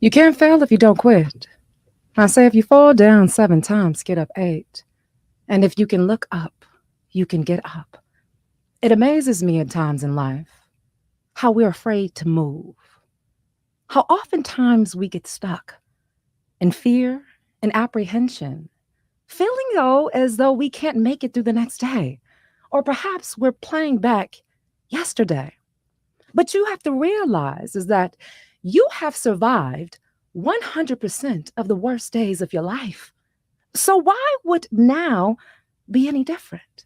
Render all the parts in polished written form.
You can't fail if you don't quit. I say if you fall down 7 times, get up 8. And if you can look up, you can get up. It amazes me at times in life how we're afraid to move, how oftentimes we get stuck in fear and apprehension, feeling though as though we can't make it through the next day, or perhaps we're playing back yesterday. But you have to realize is that you have survived 100% of the worst days of your life. So why would now be any different?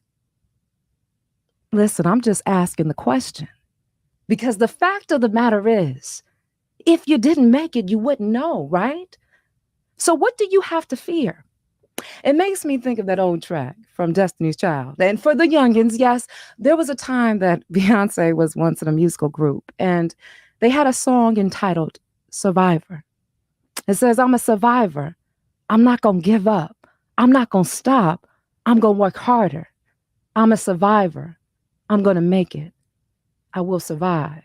Listen, I'm just asking the question because the fact of the matter is, if you didn't make it, you wouldn't know, right? So what do you have to fear? It makes me think of that old track from Destiny's Child. And for the youngins, yes, there was a time that Beyonce was once in a musical group and they had a song entitled Survivor. It says, I'm a survivor. I'm not going to give up. I'm not going to stop. I'm going to work harder. I'm a survivor. I'm going to make it. I will survive.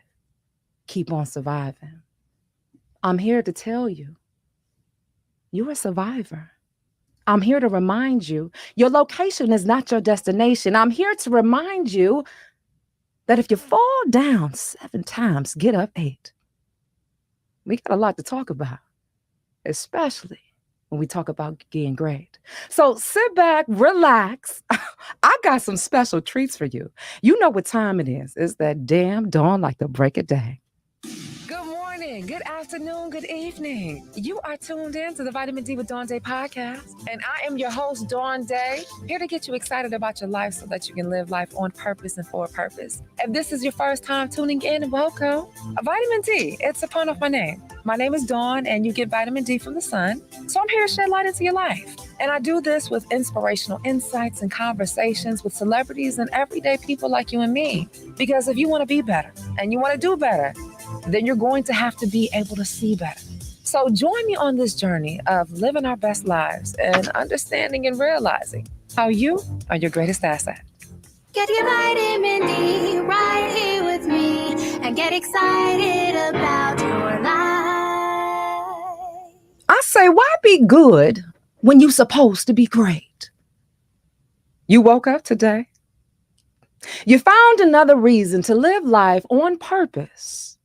Keep on surviving. I'm here to tell you, you're a survivor. I'm here to remind you, your location is not your destination. I'm here to remind you that if you fall down 7 times, get up 8. We got a lot to talk about, especially when we talk about getting great. So sit back, relax. I got some special treats for you. You know what time it is. It's that damn dawn like the break of day. Good morning, good afternoon, good evening. You are tuned in to the Vitamin D with Dawn Dai podcast, and I am your host, Dawn Dai, here to get you excited about your life so that you can live life on purpose and for a purpose. If this is your first time tuning in, welcome. Vitamin D, it's a pun of my name. My name is Dawn, and you get vitamin D from the sun, so I'm here to shed light into your life. And I do this with inspirational insights and conversations with celebrities and everyday people like you and me. Because if you want to be better and you want to do better, then you're going to have to be able to see better. So join me on this journey of living our best lives and understanding and realizing how you are your greatest asset. Get your vitamin D right here with me and get excited about your life. I say, why be good when you're supposed to be great? You woke up today. You found another reason to live life on purpose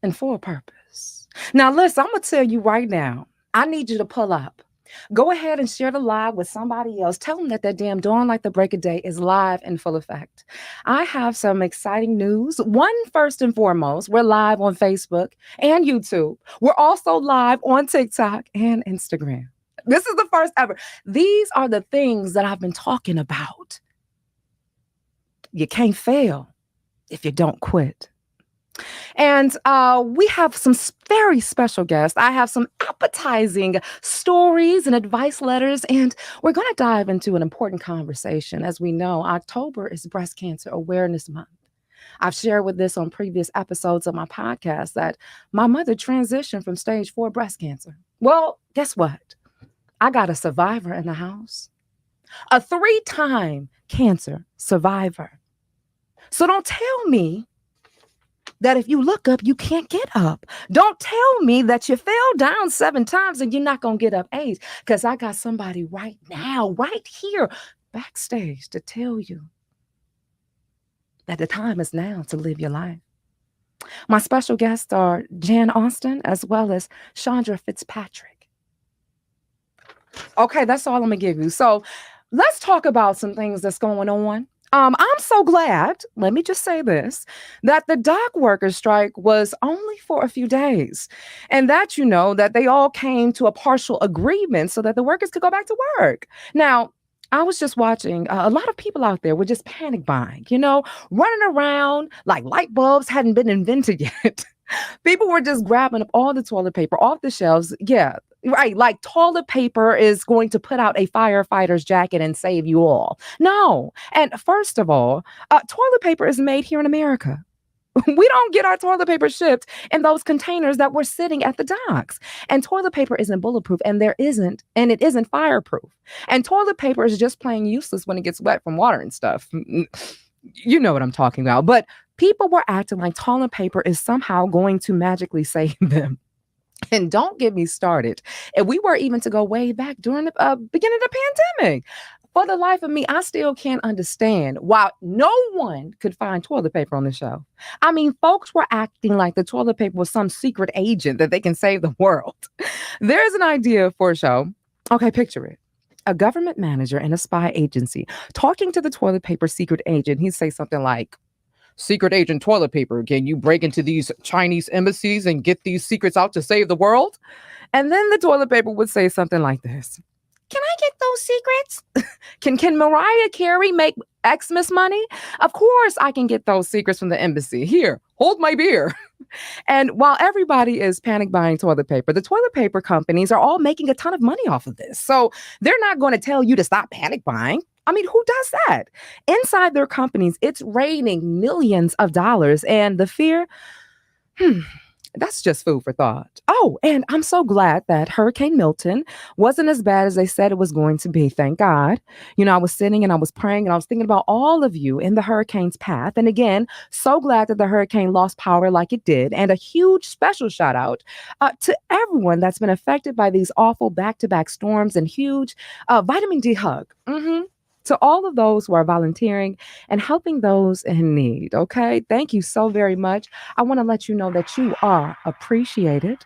and for a purpose. Now, listen, I'm going to tell you right now, I need you to pull up. Go ahead and share the live with somebody else. Tell them that damn dawn like the break of day is live in full effect. I have some exciting news. One, first and foremost, we're live on Facebook and YouTube. We're also live on TikTok and Instagram. This is the first ever. These are the things that I've been talking about. You can't fail if you don't quit. And we have some very special guests. I have some appetizing stories and advice letters, and we're going to dive into an important conversation. As we know, October is Breast Cancer Awareness Month. I've shared with this on previous episodes of my podcast that my mother transitioned from stage 4 breast cancer. Well, guess what? I got a survivor in the house, a 3-time cancer survivor. So don't tell me that if you look up, you can't get up. Don't tell me that you fell down 7 times and you're not going to get up 8, because I got somebody right now, right here, backstage to tell you that the time is now to live your life. My special guests are Jan Austin as well as Shandra Fitzpatrick. Okay, that's all I'm going to give you. So let's talk about some things that's going on. I'm so glad, let me just say this, that the dock workers strike was only for a few days, and that, that they all came to a partial agreement so that the workers could go back to work. Now, I was just watching, a lot of people out there were just panic buying, running around like light bulbs hadn't been invented yet. People were just grabbing up all the toilet paper off the shelves. Yeah, right. Like toilet paper is going to put out a firefighter's jacket and save you all. No. And first of all, toilet paper is made here in America. We don't get our toilet paper shipped in those containers that were sitting at the docks. And toilet paper isn't bulletproof, and it isn't fireproof. And toilet paper is just plain useless when it gets wet from water and stuff. You know what I'm talking about. But people were acting like toilet paper is somehow going to magically save them. And don't get me started. And we were even to go way back during the beginning of the pandemic. For the life of me, I still can't understand why no one could find toilet paper on the shelf. I mean, folks were acting like the toilet paper was some secret agent that they can save the world. There's an idea for a show. Okay, picture it. A government manager in a spy agency talking to the toilet paper secret agent. He'd say something like, Secret agent toilet paper, can you break into these Chinese embassies and get these secrets out to save the world? And then the toilet paper would say something like this. Can I get those secrets? Can Mariah Carey make Xmas money? Of course I can get those secrets from the embassy. Here, hold my beer. And while everybody is panic buying toilet paper, the toilet paper companies are all making a ton of money off of this. So they're not going to tell you to stop panic buying. I mean, who does that? Inside their companies, it's raining millions of dollars. And the fear, hmm, that's just food for thought. Oh, and I'm so glad that Hurricane Milton wasn't as bad as they said it was going to be. Thank God. You know, I was sitting and I was praying and I was thinking about all of you in the hurricane's path. And again, so glad that the hurricane lost power like it did. And a huge special shout out to everyone that's been affected by these awful back to back storms and huge vitamin D hug. To all of those who are volunteering and helping those in need. Okay. Thank you so very much. I want to let you know that you are appreciated.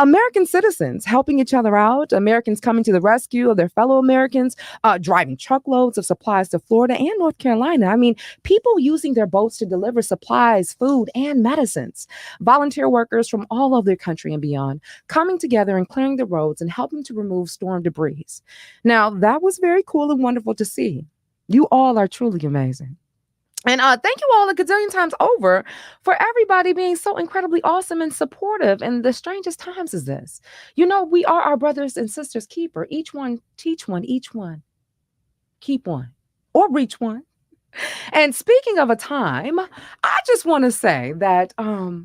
American citizens helping each other out, Americans coming to the rescue of their fellow Americans, driving truckloads of supplies to Florida and North Carolina. I mean, people using their boats to deliver supplies, food, and medicines. Volunteer workers from all over the country and beyond coming together and clearing the roads and helping to remove storm debris. Now, that was very cool and wonderful to see. You all are truly amazing. And thank you all a gazillion times over for everybody being so incredibly awesome and supportive in the strangest times as this. You know, we are our brothers and sisters keeper. Each one, teach one, each one, keep one, or reach one. And speaking of a time, I just want to say that I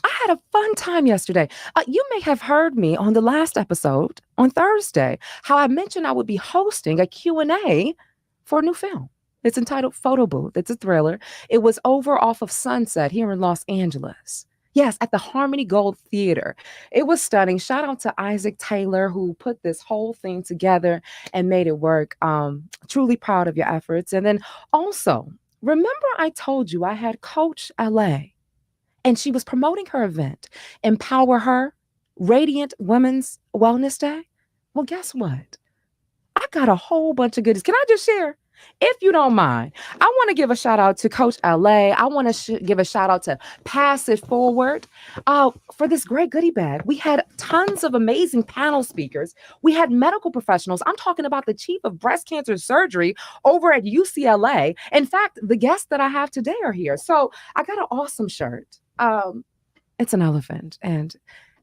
had a fun time yesterday. You may have heard me on the last episode on Thursday, how I mentioned I would be hosting a Q&A for a new film. It's entitled Photo Booth. It's a thriller. It was over off of Sunset here in Los Angeles. Yes, at the Harmony Gold Theater. It was stunning. Shout out to Isaac Taylor, who put this whole thing together and made it work. Truly proud of your efforts. And then also, remember I told you I had Coach LA, and she was promoting her event, Empower Her, Radiant Women's Wellness Day. Well, guess what? I got a whole bunch of goodies. Can I just share? If you don't mind, I want to give a shout out to Coach LA. I want to give a shout out to Pass It Forward for this great goodie bag. We had tons of amazing panel speakers. We had medical professionals. I'm talking about the chief of breast cancer surgery over at UCLA. In fact, the guests that I have today are here. So I got an awesome shirt. It's an elephant. And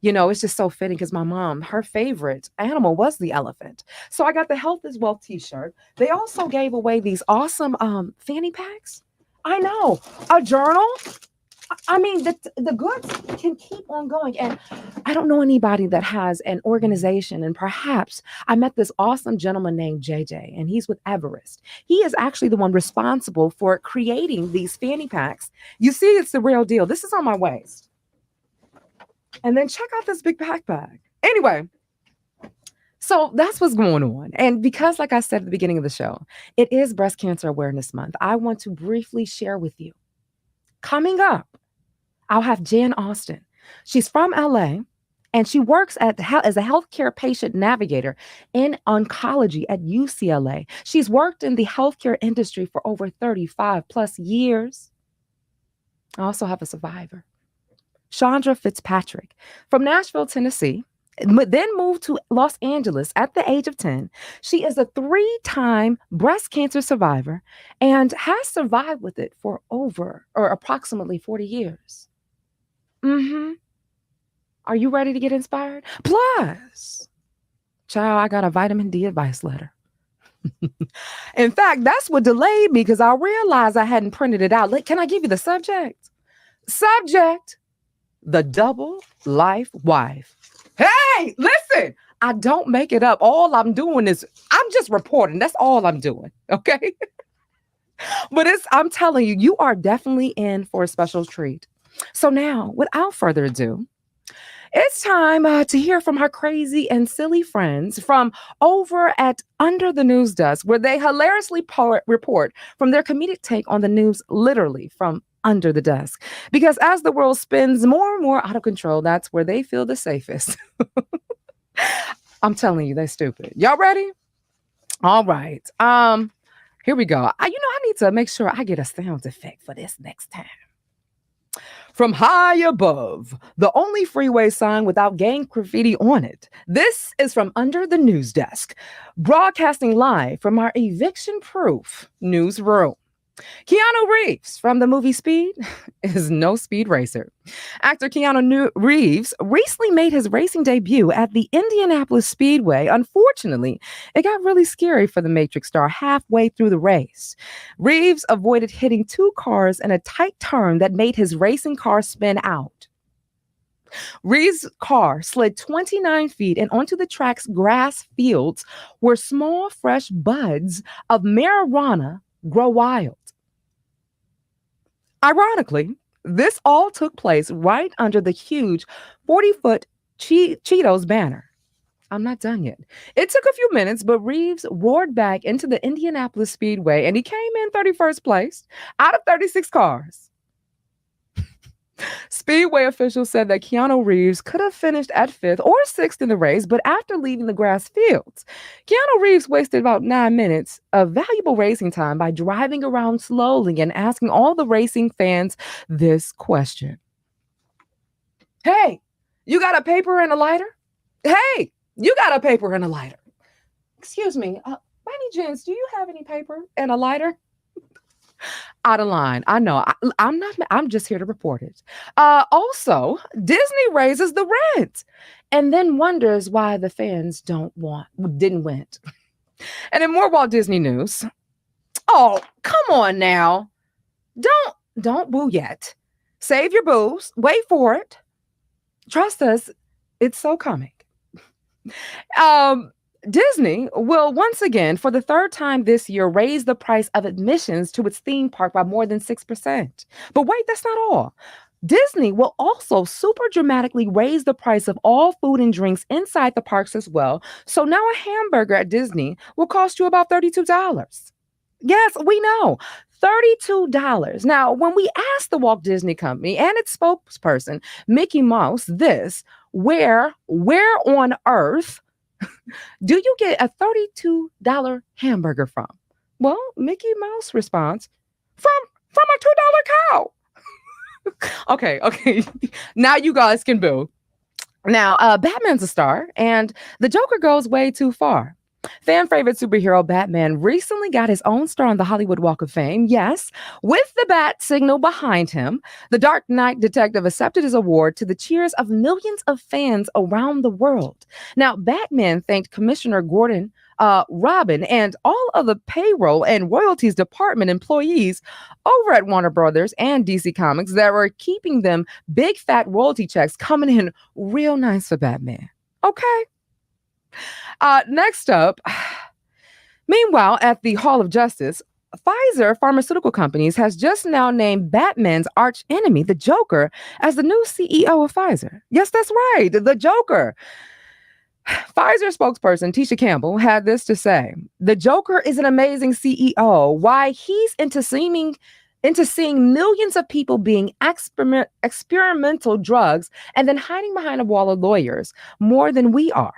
you know, it's just so fitting because my mom, her favorite animal was the elephant. So I got the Health is Wealth t-shirt. They also gave away these awesome fanny packs. I know. A journal. I mean, the goods can keep on going. And I don't know anybody that has an organization. And perhaps I met this awesome gentleman named JJ, and he's with Everest. He is actually the one responsible for creating these fanny packs. You see, it's the real deal. This is on my waist. And then check out this big backpack. Anyway, so that's what's going on. And because, like I said at the beginning of the show, it is Breast Cancer Awareness Month, I want to briefly share with you. Coming up, I'll have Jan Austin. She's from LA, and she works as a healthcare patient navigator in oncology at UCLA. She's worked in the healthcare industry for over 35 plus years. I also have a survivor, Shandra Fitzpatrick, from Nashville, Tennessee, then moved to Los Angeles at the age of 10. She is a 3-time breast cancer survivor and has survived with it for approximately 40 years. Are you ready to get inspired? Plus, child, I got a vitamin D advice letter. In fact, that's what delayed me because I realized I hadn't printed it out. Can I give you the subject? Subject: the double life wife. Hey, listen, I don't make it up. All I'm doing is I'm just reporting. That's all I'm doing. Okay. But I'm telling you, you are definitely in for a special treat. So now, without further ado, It's time to hear from our crazy and silly friends from over at Under the News Desk, where they hilariously report from their comedic take on the news, literally from under the desk. Because as the world spins more and more out of control, that's where they feel the safest. I'm telling you, they're stupid. Y'all ready? All right. Here we go. I need to make sure I get a sound effect for this next time. From high above, the only freeway sign without gang graffiti on it. This is from Under the News Desk, broadcasting live from our eviction proof newsroom. Keanu Reeves from the movie Speed is no speed racer. Actor Keanu Reeves recently made his racing debut at the Indianapolis Speedway. Unfortunately, it got really scary for the Matrix star halfway through the race. Reeves avoided hitting two cars in a tight turn that made his racing car spin out. Reeves' car slid 29 feet and onto the track's grass fields where small, fresh buds of marijuana grow wild. Ironically, this all took place right under the huge 40-foot Cheetos banner. I'm not done yet. It took a few minutes, but Reeves roared back into the Indianapolis Speedway and he came in 31st place out of 36 cars. Speedway officials said that Keanu Reeves could have finished at fifth or sixth in the race, but after leaving the grass fields, Keanu Reeves wasted about 9 minutes of valuable racing time by driving around slowly and asking all the racing fans this question. Hey, you got a paper and a lighter? Hey, you got a paper and a lighter. Excuse me, by any chance, do you have any paper and a lighter? Out of line. I know. I'm not. I'm just here to report it. Also, Disney raises the rent, and then wonders why the fans didn't win. And in more Walt Disney news. Oh, come on now! Don't boo yet. Save your boos. Wait for it. Trust us. It's so coming. Disney will once again, for the third time this year, raise the price of admissions to its theme park by more than 6%. But wait, that's not all. Disney will also super dramatically raise the price of all food and drinks inside the parks as well. So now a hamburger at Disney will cost you about $32. Yes, we know. $32. Now, when we asked the Walt Disney Company and its spokesperson, Mickey Mouse, where on earth do you get a $32 hamburger from? Well, Mickey Mouse responds, from a $2 cow. Okay. Now you guys can boo. Now, Batman's a star, and the Joker goes way too far. Fan favorite superhero Batman recently got his own star on the Hollywood Walk of Fame. Yes, with the bat signal behind him, the Dark Knight detective accepted his award to the cheers of millions of fans around the world. Now, Batman thanked Commissioner Gordon Robin and all of the payroll and royalties department employees over at Warner Brothers and DC Comics that were keeping them big fat royalty checks coming in real nice for Batman. Okay. Next up, meanwhile, at the Hall of Justice, Pfizer Pharmaceutical Companies has just now named Batman's arch enemy, the Joker, as the new CEO of Pfizer. Yes, that's right, the Joker. Pfizer spokesperson Tisha Campbell had this to say: "The Joker is an amazing CEO. Why he's into seeing millions of people being experimental drugs and then hiding behind a wall of lawyers more than we are."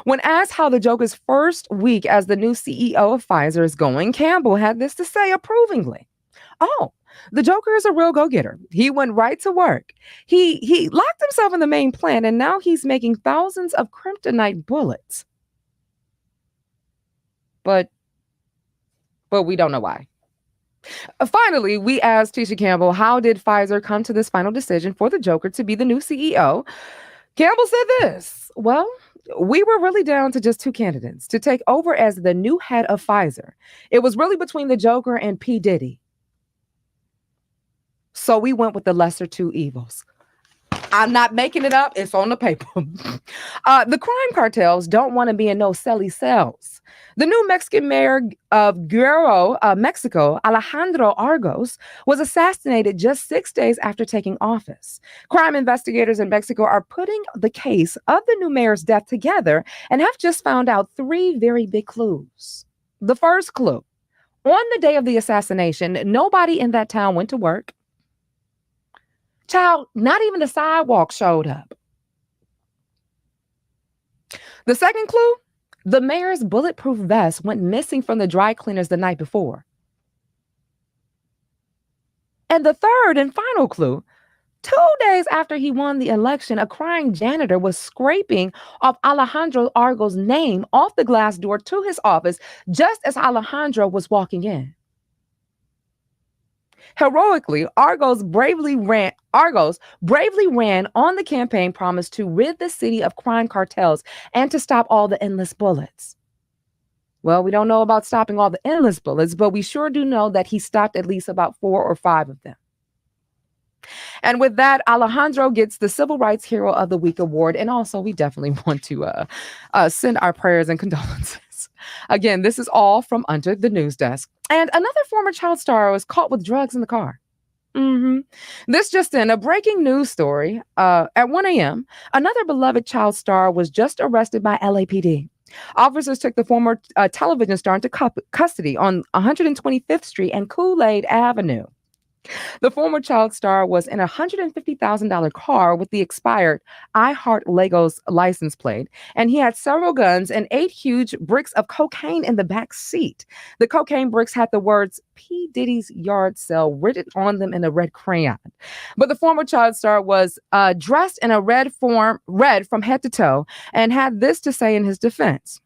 When asked how the Joker's first week as the new CEO of Pfizer is going, Campbell had this to say approvingly. "Oh, the Joker is a real go-getter. He went right to work. He locked himself in the main plant, and now he's making thousands of kryptonite bullets. But we don't know why." Finally, we asked Tisha Campbell, how did Pfizer come to this final decision for the Joker to be the new CEO? Campbell said this: "Well, we were really down to just two candidates to take over as the new head of Pfizer. It was really between the Joker and P. Diddy. So we went with the lesser two evils." I'm not making it up. It's on the paper. The crime cartels don't want to be in no selly cells. The new Mexican mayor of Guerrero, Mexico, Alejandro Argos, was assassinated just 6 days after taking office. Crime investigators in Mexico are putting the case of the new mayor's death together and have just found out three very big clues. The first clue: on the day of the assassination, nobody in that town went to work. Child, not even the sidewalk showed up. The second clue: the mayor's bulletproof vest went missing from the dry cleaners the night before. And the third and final clue: 2 days after he won the election, a crying janitor was scraping off Alejandro Argo's name off the glass door to his office just as Alejandro was walking in. Heroically, Argos bravely ran on the campaign promise to rid the city of crime cartels and to stop all the endless bullets. Well, we don't know about stopping all the endless bullets, but we sure do know that he stopped at least about 4 or 5 of them. And with that, Alejandro gets the Civil Rights Hero of the Week award. And also, we definitely want to send our prayers and condolences. Again, this is all from Under the News Desk. And another former child star was caught with drugs in the car. This just in, a breaking news story. At 1 a.m., another beloved child star was just arrested by LAPD. Officers took the former television star into custody on 125th Street and Kool-Aid Avenue. The former child star was in a $150,000 car with the expired I Heart Legos license plate, and he had several guns and 8 huge bricks of cocaine in the back seat. The cocaine bricks had the words P. Diddy's yard sale written on them in a red crayon. But the former child star was dressed in a red from head to toe, and had this to say in his defense: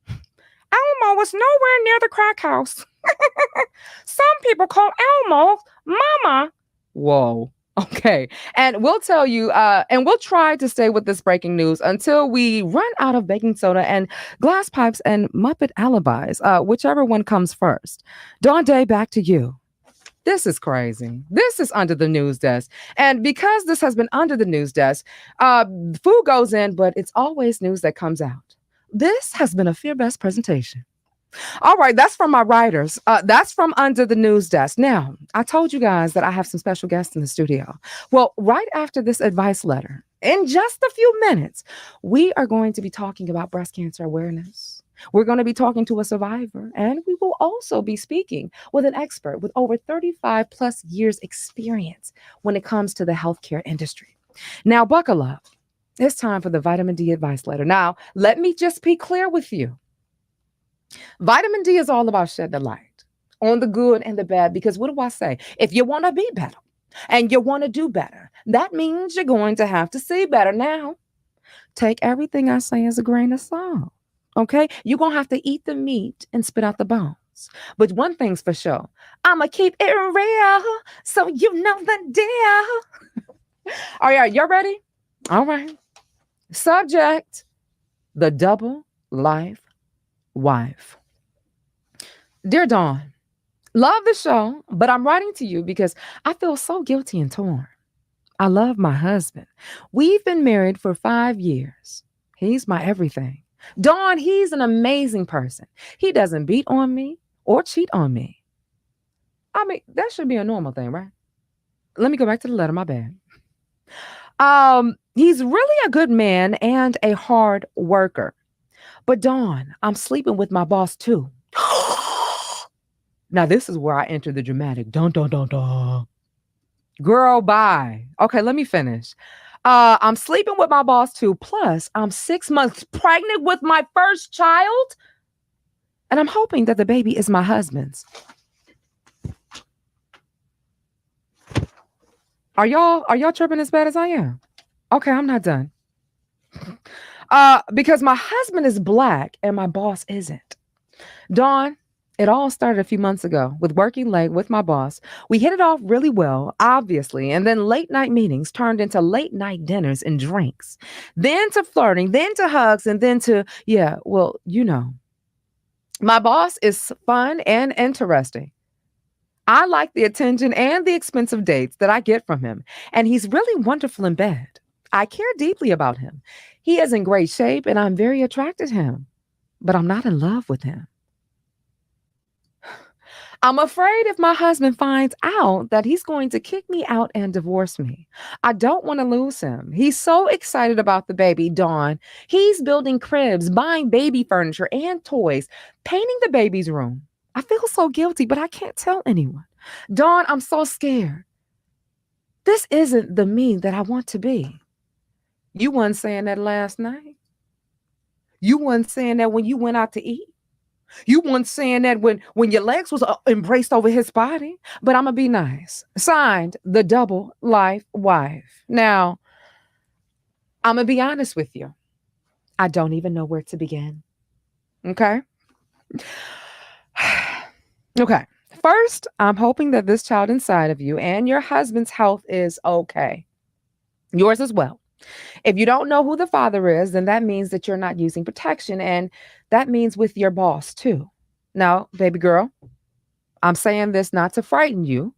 Elmo was nowhere near the crack house. Some people call Elmo Mama. Whoa. Okay. And we'll tell you, and we'll try to stay with this breaking news until we run out of baking soda and glass pipes and Muppet alibis, whichever one comes first. Dawn Dai, back to you. This is crazy. This is Under the News Desk. And because this has been Under the News Desk, food goes in, but it's always news that comes out. This has been a Fear Best presentation. All right, that's from my writers. That's from Under the News Desk. Now, I told you guys that I have some special guests in the studio. Well, right after this advice letter, in just a few minutes, we are going to be talking about breast cancer awareness. We're going to be talking to a survivor, and we will also be speaking with an expert with over 35 plus years experience when it comes to the healthcare industry. Now, buckle up. It's time for the vitamin D advice letter. Now, let me just be clear with you. Vitamin D is all about shedding the light on the good and the bad, because what do I say? If you want to be better and you want to do better, that means you're going to have to see better. Now, take everything I say as a grain of salt, okay? You're going to have to eat the meat and spit out the bones. But one thing's for sure, I'm going to keep it real so you know the deal. All right, y'all ready? All right. Subject: the double life wife. Dear Dawn, love the show, but I'm writing to you because I feel so guilty and torn. I love my husband. We've been married for 5 years. He's my everything. Dawn, he's an amazing person. He doesn't beat on me or cheat on me. I mean, that should be a normal thing, right? Let me go back to the letter, my bad. He's really a good man and a hard worker. But Dawn, I'm sleeping with my boss too. Now, this is where I enter the dramatic. Dun, dun, dun, dun. Girl, bye. Okay, let me finish. I'm sleeping with my boss too. Plus, I'm 6 months pregnant with my first child. And I'm hoping that the baby is my husband's. Are y'all tripping as bad as I am? Okay, I'm not done. Because my husband is Black and my boss isn't. Dawn, it all started a few months ago with working late with my boss. We hit it off really well, obviously, and then late night meetings turned into late night dinners and drinks, then to flirting, then to hugs, and then to, yeah, well, you know. My boss is fun and interesting. I like the attention and the expensive dates that I get from him, and he's really wonderful in bed. I care deeply about him. He is in great shape, and I'm very attracted to him, but I'm not in love with him. I'm afraid if my husband finds out that he's going to kick me out and divorce me. I don't want to lose him. He's so excited about the baby, Dawn. He's building cribs, buying baby furniture and toys, painting the baby's room. I feel so guilty, but I can't tell anyone. Dawn, I'm so scared. This isn't the me that I want to be. You weren't saying that last night. You weren't saying that when you went out to eat. You weren't saying that when your legs was embraced over his body. But I'm gonna be nice. Signed, the double life wife. Now, I'm gonna be honest with you. I don't even know where to begin. Okay. Okay. First, I'm hoping that this child inside of you and your husband's health is okay. Yours as well. If you don't know who the father is, then that means that you're not using protection. And that means with your boss, too. Now, baby girl, I'm saying this not to frighten you,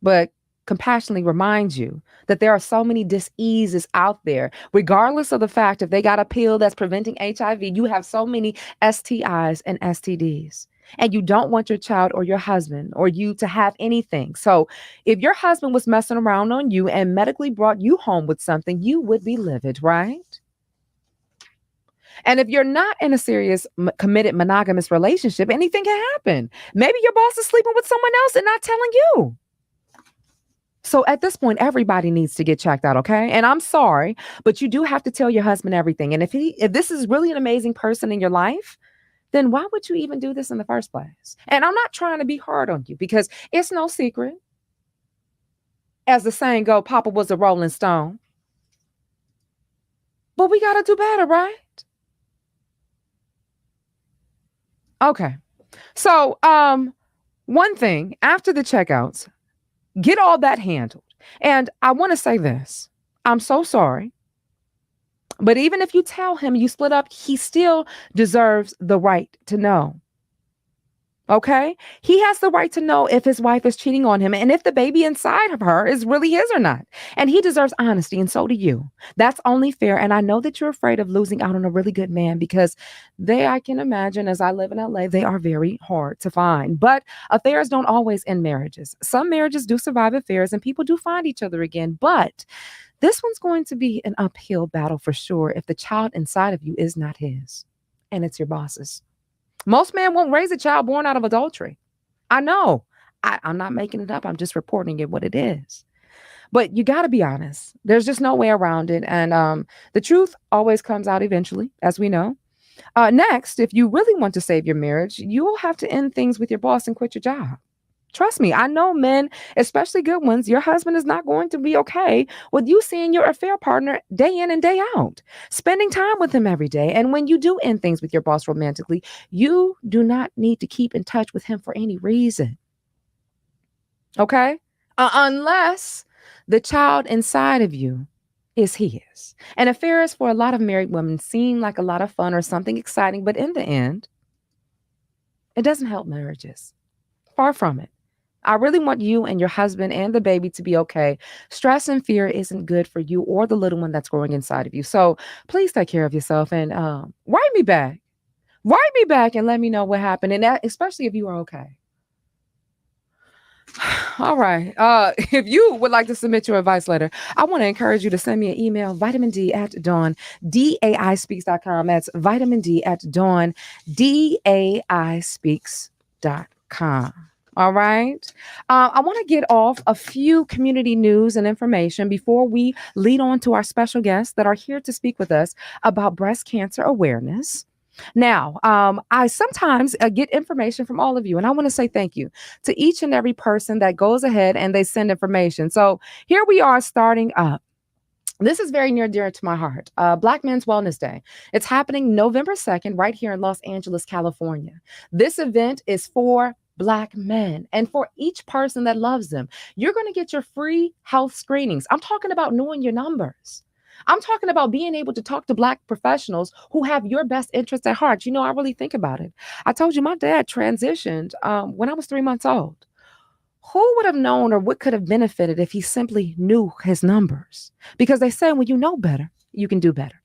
but compassionately remind you that there are so many diseases out there, regardless of the fact if they got a pill that's preventing HIV, you have so many STIs and STDs. And you don't want your child or your husband or you to have anything. So if your husband was messing around on you and medically brought you home with something, you would be livid, right? And if you're not in a serious, committed, monogamous relationship, anything can happen. Maybe your boss is sleeping with someone else and not telling you. So at this point, everybody needs to get checked out, okay? And I'm sorry, but you do have to tell your husband everything. And if this is really an amazing person in your life, then why would you even do this in the first place? And I'm not trying to be hard on you because it's no secret. As the saying go, Papa was a Rolling Stone. But we got to do better, right? Okay. So, one thing after the checkouts, get all that handled. And I want to say this. I'm so sorry. But even if you tell him you split up, he still deserves the right to know. Okay? He has the right to know if his wife is cheating on him and if the baby inside of her is really his or not. And he deserves honesty, and so do you. That's only fair. And I know that you're afraid of losing out on a really good man because I can imagine, as I live in LA, they are very hard to find. But affairs don't always end marriages. Some marriages do survive affairs and people do find each other again. But this one's going to be an uphill battle for sure if the child inside of you is not his and it's your boss's. Most men won't raise a child born out of adultery. I know. I'm not making it up. I'm just reporting it what it is. But you got to be honest. There's just no way around it. And the truth always comes out eventually, as we know. Next, if you really want to save your marriage, you will have to end things with your boss and quit your job. Trust me, I know men, especially good ones, your husband is not going to be okay with you seeing your affair partner day in and day out, spending time with him every day. And when you do end things with your boss romantically, you do not need to keep in touch with him for any reason. Okay? Unless the child inside of you is his. And affairs for a lot of married women seem like a lot of fun or something exciting, but in the end, it doesn't help marriages. Far from it. I really want you and your husband and the baby to be okay. Stress and fear isn't good for you or the little one that's growing inside of you. So please take care of yourself and write me back. Write me back and let me know what happened. And that, especially if you are okay. All right. If you would like to submit your advice letter, I want to encourage you to send me an email, vitamin D at Dawn, DAIspeaks.com. That's vitamin D at Dawn, DAIspeaks.com. All right. I want to get off a few community news and information before we lead on to our special guests that are here to speak with us about breast cancer awareness. Now, I sometimes get information from all of you, and I want to say thank you to each and every person that goes ahead and they send information. So here we are starting up. This is very near dear to my heart. Black Men's Wellness Day. It's happening November 2nd right here in Los Angeles, California. This event is for Black men and for each person that loves them. You're going to get your free health screenings. I'm talking about knowing your numbers. I'm talking about being able to talk to Black professionals who have your best interests at heart. I really think about it. I told you my dad transitioned when I was 3 months old. Who would have known or what could have benefited if he simply knew his numbers? Because they say when you know better, you can do better.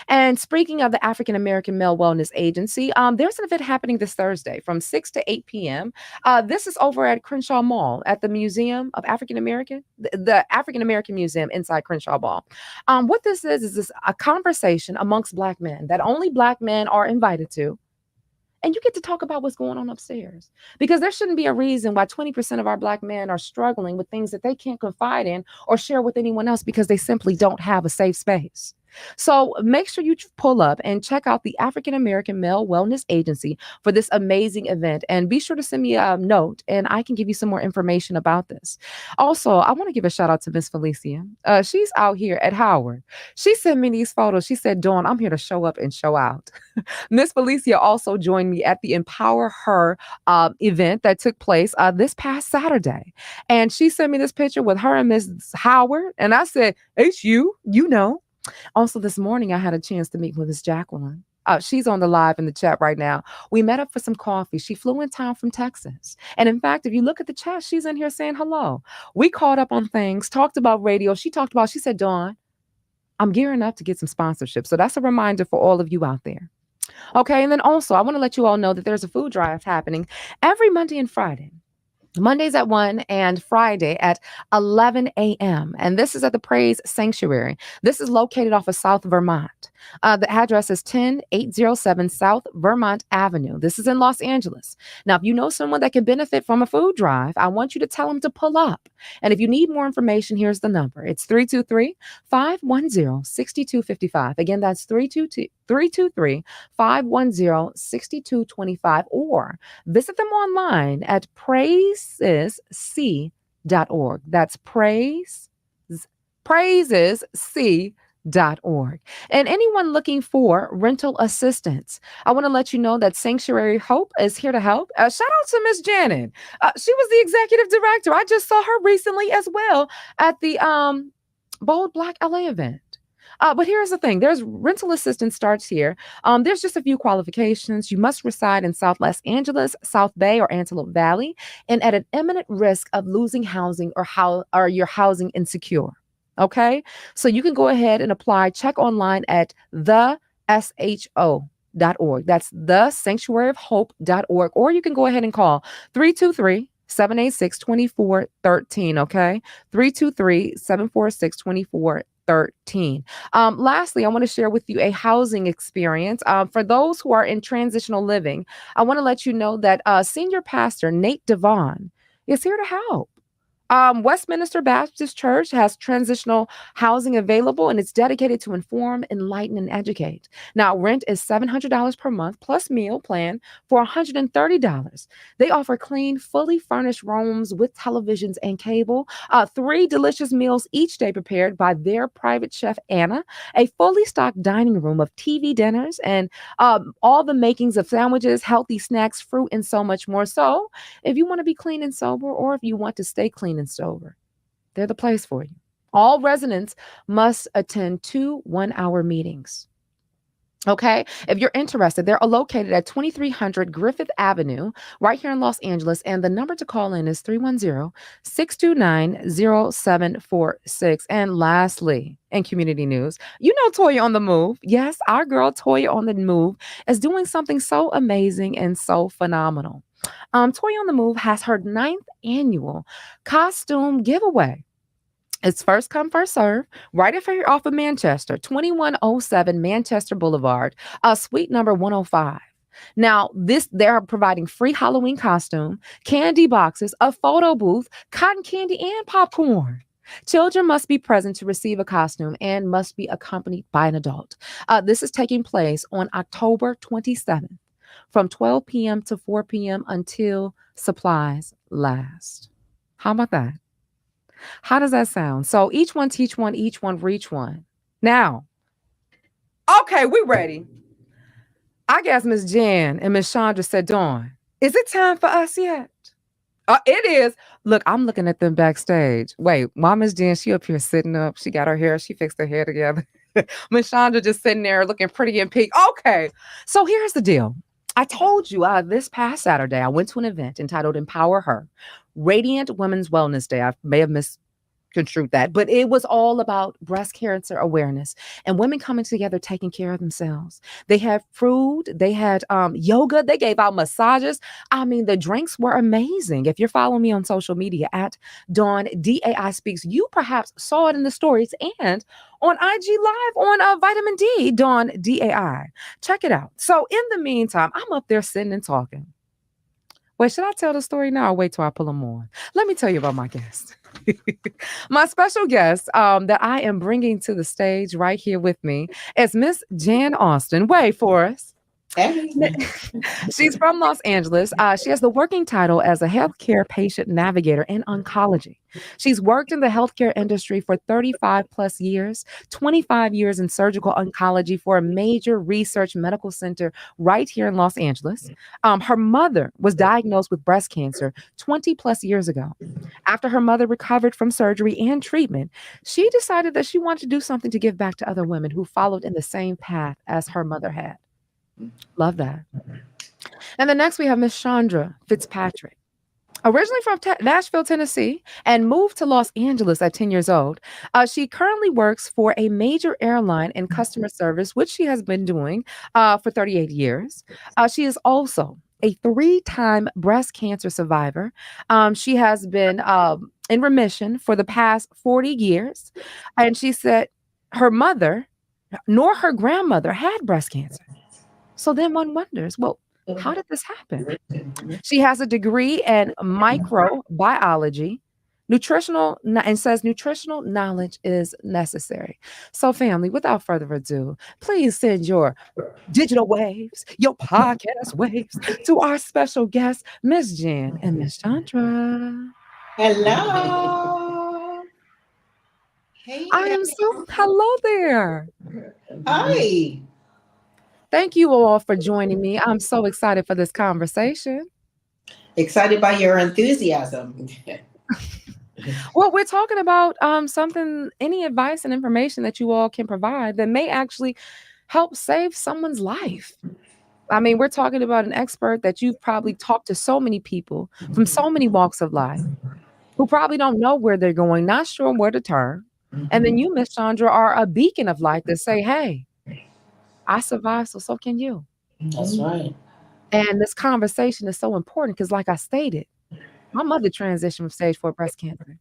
And speaking of the African American Male Wellness Agency, there's an event happening this Thursday from 6 to 8 p.m. This is over at Crenshaw Mall at the Museum of African American, the African American Museum inside Crenshaw Mall. What this is this a conversation amongst Black men that only Black men are invited to, and you get to talk about what's going on upstairs, because there shouldn't be a reason why 20% of our Black men are struggling with things that they can't confide in or share with anyone else because they simply don't have a safe space. So make sure you pull up and check out the African American Male Wellness Agency for this amazing event. And be sure to send me a note and I can give you some more information about this. Also, I want to give a shout out to Miss Felicia. She's out here at Howard. She sent me these photos. She said, Dawn, I'm here to show up and show out. Miss Felicia also joined me at the Empower Her event that took place this past Saturday. And she sent me this picture with her and Miss Howard. And I said, it's you, you know. Also, this morning, I had a chance to meet with Miss Jacqueline. She's on the live in the chat right now. We met up for some coffee. She flew in town from Texas. And in fact, if you look at the chat, she's in here saying hello. We caught up on things, talked about radio. She said, Dawn, I'm gearing up to get some sponsorship. So that's a reminder for all of you out there. Okay. And then also, I want to let you all know that there's a food drive happening every Monday and Friday. Mondays at 1 and Friday at 11 a.m. And this is at the Praise Sanctuary. This is located off of South Vermont. The address is 10807 South Vermont Avenue. This is in Los Angeles. Now, if you know someone that can benefit from a food drive, I want you to tell them to pull up. And if you need more information, here's the number. It's 323-510-6255. Again, that's 323-510-6225, or visit them online at praisesc.org. That's praisesc.org. And anyone looking for rental assistance, I want to let you know that Sanctuary Hope is here to help. Shout out to Miss Janet. She was the executive director. I just saw her recently as well at the Bold Black LA event. But here's the thing. There's rental assistance starts here. There's just a few qualifications. You must reside in South Los Angeles, South Bay, or Antelope Valley, and at an imminent risk of losing housing or your housing insecure. Okay. So you can go ahead and apply. Check online at thesho.org. That's the sanctuaryofhope.org. Or you can go ahead and call 323-786-2413. Okay. 323-746-2413. Lastly, I want to share with you a housing experience. For those who are in transitional living, I want to let you know that Senior Pastor Nate Devon is here to help. Westminster Baptist Church has transitional housing available, and it's dedicated to inform, enlighten, and educate. Now, rent is $700 per month plus meal plan for $130. They offer clean, fully furnished rooms with televisions and cable, 3 delicious meals each day prepared by their private chef, Anna, a fully stocked dining room of TV dinners, and all the makings of sandwiches, healthy snacks, fruit, and so much more. So, if you want to be clean and sober, or if you want to stay clean and sober, they're the place for you. All residents must attend 2 one-hour meetings. Okay. If you're interested, they're located at 2300 Griffith Avenue, right here in Los Angeles. And the number to call in is 310-629-0746. And lastly, in community news, Toya on the Move. Yes, our girl Toya on the Move is doing something so amazing and so phenomenal. Toy on the Move has her 9th annual costume giveaway. It's first come, first serve, right off of Manchester, 2107 Manchester Boulevard, suite number 105. Now, they're providing free Halloween costume, candy boxes, a photo booth, cotton candy, and popcorn. Children must be present to receive a costume and must be accompanied by an adult. This is taking place on October 27th. From 12 p.m. to 4 p.m. until supplies last. How about that? How does that sound? So each one teach one, each one reach one. Now, okay, we ready. I guess Miss Jan and Miss Chandra said, Dawn, is it time for us yet? It is. Look, I'm looking at them backstage. Wait, Mama's Jen, she up here sitting up. She got her hair. She fixed her hair together. Miss Chandra just sitting there looking pretty in pink. Okay, so here's the deal. I told you this past Saturday, I went to an event entitled Empower Her, Radiant Women's Wellness Day. I may have misconstrued that, but it was all about breast cancer awareness and women coming together, taking care of themselves. They had food, they had yoga, they gave out massages. I mean, the drinks were amazing. If you're following me on social media at Dawn Dai Speaks, you perhaps saw it in the stories and on IG Live on Vitamin D, Dawn Dai. Check it out. So in the meantime, I'm up there sitting and talking. Wait, should I tell the story now or wait till I pull them on? Let me tell you about my guest. My special guest that I am bringing to the stage right here with me is Miss Jan Austin. Wait for us. She's from Los Angeles. She has the working title as a healthcare patient navigator in oncology. She's worked in the healthcare industry for 35 plus years, 25 years in surgical oncology for a major research medical center right here in Los Angeles. Her mother was diagnosed with breast cancer 20 plus years ago. After her mother recovered from surgery and treatment, she decided that she wanted to do something to give back to other women who followed in the same path as her mother had. Love that. And then next we have Miss Shandra Fitzpatrick. Originally from Nashville, Tennessee, and moved to Los Angeles at 10 years old. She currently works for a major airline in customer service, which she has been doing for 38 years. She is also a three-time breast cancer survivor. She has been in remission for the past 40 years. And she said her mother nor her grandmother had breast cancer. So then one wonders, well, how did this happen? She has a degree in microbiology, and says nutritional knowledge is necessary. So, family, without further ado, please send your digital waves, your podcast waves to our special guests, Miss Jan and Miss Chandra. Hello. Hey. Hello there. Hi. Thank you all for joining me. I'm so excited for this conversation. Excited by your enthusiasm. Well, we're talking about any advice and information that you all can provide that may actually help save someone's life. I mean, we're talking about an expert that you've probably talked to so many people from so many walks of life who probably don't know where they're going, not sure where to turn. And then you, Miss Chandra, are a beacon of light that say, hey, I survived, so can you. That's right. And this conversation is so important because, like I stated, my mother transitioned from stage 4 breast cancer.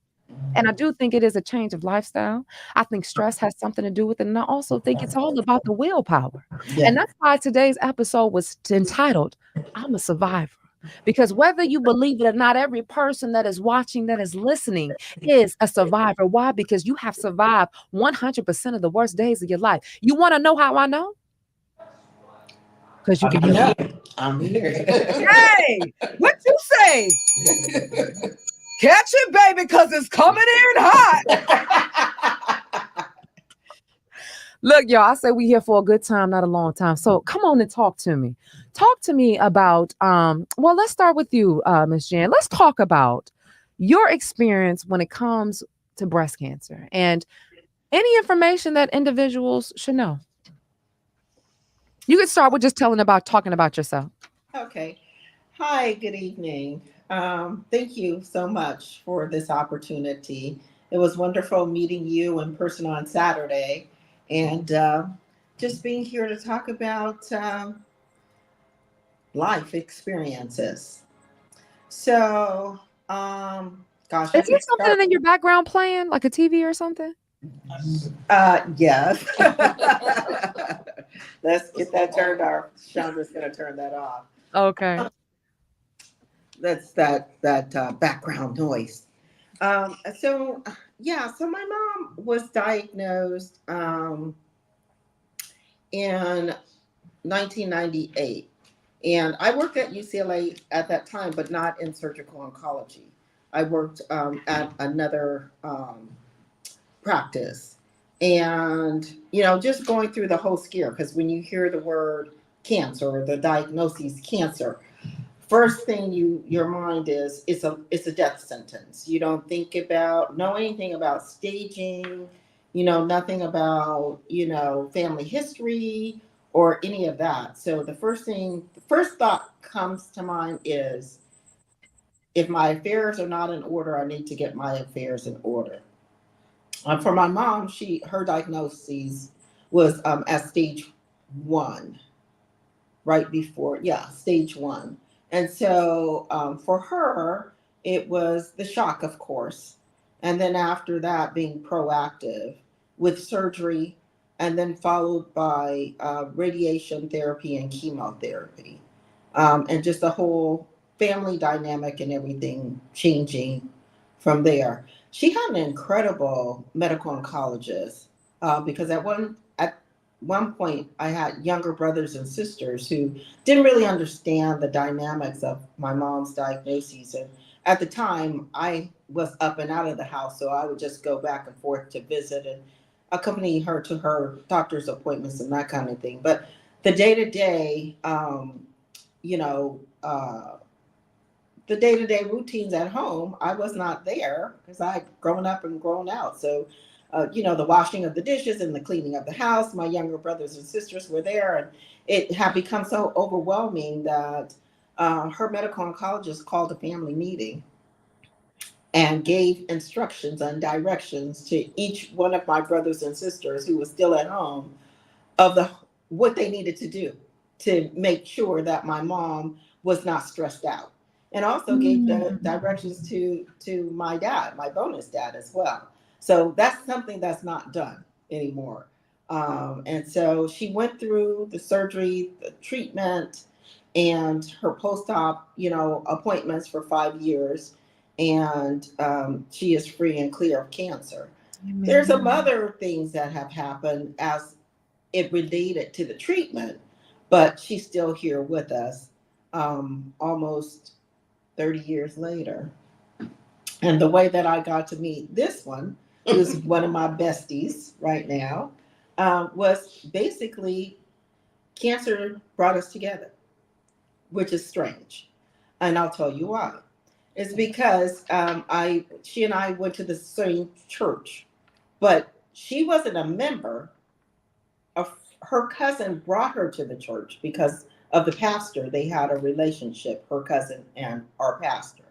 And I do think it is a change of lifestyle. I think stress has something to do with it. And I also think it's all about the willpower. Yeah. And that's why today's episode was entitled, I'm a Survivor. Because whether you believe it or not, every person that is watching, that is listening, is a survivor. Why? Because you have survived 100% of the worst days of your life. You want to know how I know? Because you can hear me. I'm here. Hey, what you say? Catch it, baby, because it's coming in hot. Look, y'all, I say we here for a good time, not a long time. So come on and talk to me. Talk to me about, well, let's start with you, Ms. Jan. Let's talk about your experience when it comes to breast cancer and any information that individuals should know. You can start with just talking about yourself. Okay. Hi, good evening. Thank you so much for this opportunity. It was wonderful meeting you in person on Saturday and just being here to talk about life experiences. So, gosh. Is there something in your background playing, like a TV or something? Yes. Let's get that turned off. Chandra's going to turn that off. Okay. That's that background noise. So my mom was diagnosed in 1998. And I worked at UCLA at that time, but not in surgical oncology. I worked at another practice. And, just going through the whole scare, because when you hear the word cancer or the diagnosis cancer, first thing your mind is it's a death sentence. You don't think about know anything about staging, nothing about, family history or any of that. So the first thought comes to mind is if my affairs are not in order, I need to get my affairs in order. For my mom, her diagnosis was at stage one, right before, yeah, stage one. And so for her, it was the shock, of course. And then after that, being proactive with surgery, and then followed by radiation therapy and chemotherapy. And just the whole family dynamic and everything changing from there. She had an incredible medical oncologist because at one point I had younger brothers and sisters who didn't really understand the dynamics of my mom's diagnoses. And at the time, I was up and out of the house, so I would just go back and forth to visit and accompany her to her doctor's appointments and that kind of thing. But the day to day, you know, uh, the day to day routines at home, I was not there because I had grown up and grown out. So, the washing of the dishes and the cleaning of the house, my younger brothers and sisters were there. And it had become so overwhelming that her medical oncologist called a family meeting and gave instructions and directions to each one of my brothers and sisters who was still at home of what they needed to do to make sure that my mom was not stressed out, and also gave the Mm. directions to my dad, my bonus dad, as well. So that's something that's not done anymore. And so she went through the surgery, the treatment, and her post-op, appointments for 5 years, and she is free and clear of cancer. There's some Amen. other things that have happened as it related to the treatment, but she's still here with us almost 30 years later. And the way that I got to meet this one, who's one of my besties right now, was basically cancer brought us together, which is strange. And I'll tell you why. It's because she and I went to the same church, but she wasn't a member of her cousin brought her to the church because of the pastor. They had a relationship, her cousin and our pastor.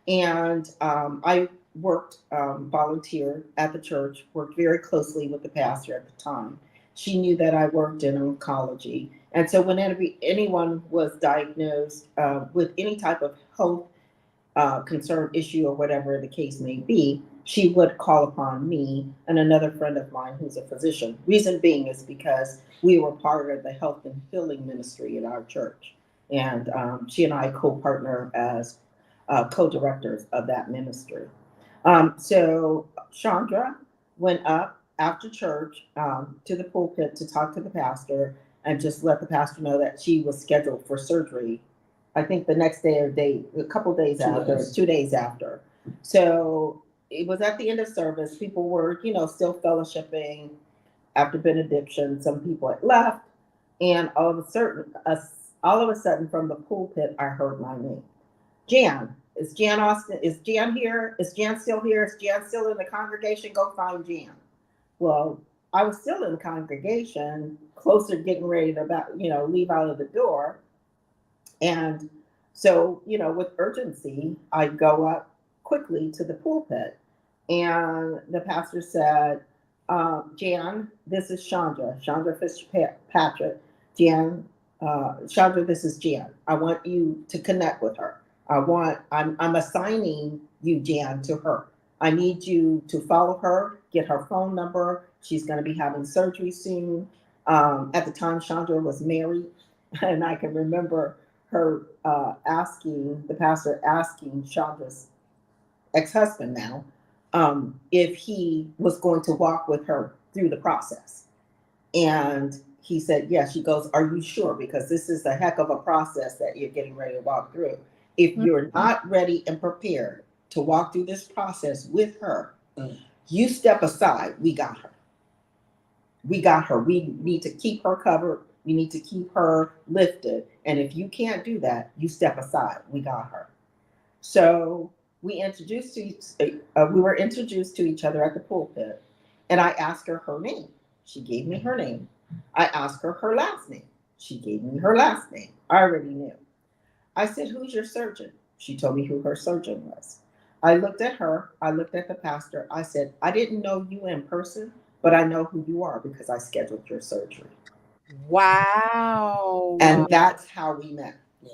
And I worked, volunteered at the church, worked very closely with the pastor at the time. She knew that I worked in oncology. And so whenever anyone was diagnosed with any type of health concern, issue, or whatever the case may be, she would call upon me and another friend of mine who's a physician. Reason being is because we were part of the health and healing ministry in our church. And she and I co partner as co directors of that ministry. So Chandra went up after church to the pulpit to talk to the pastor and just let the pastor know that she was scheduled for surgery. I think the next day or a couple days after, 2 days after. So it was at the end of service. People were, still fellowshipping after benediction. Some people had left, and all of a sudden, from the pulpit, I heard my name, Jan. Is Jan Austin? Is Jan here? Is Jan still here? Is Jan still in the congregation? Go find Jan. Well, I was still in the congregation, closer getting ready to leave out of the door. And so, with urgency, I go up quickly to the pulpit. And the pastor said, Jan, this is Shandra Fitzpatrick. Chandra, this is Jan. I want you to connect with her. I'm assigning you, Jan, to her. I need you to follow her, get her phone number. She's going to be having surgery soon. At the time, Chandra was married, and I can remember her the pastor asking Chandra's ex-husband now, if he was going to walk with her through the process. And he said, yes. She goes, are you sure? Because this is a heck of a process that you're getting ready to walk through. If you're not ready and prepared to walk through this process with her, you step aside. We got her. We need to keep her covered. You need to keep her lifted. And if you can't do that, you step aside. We got her. So we were introduced to each other at the pulpit, and I asked her name. She gave me her name. I asked her last name. She gave me her last name. I already knew. I said, "Who's your surgeon?" She told me who her surgeon was. I looked at her. I looked at the pastor. I said, "I didn't know you in person, but I know who you are because I scheduled your surgery." Wow. And that's how we met. Yeah.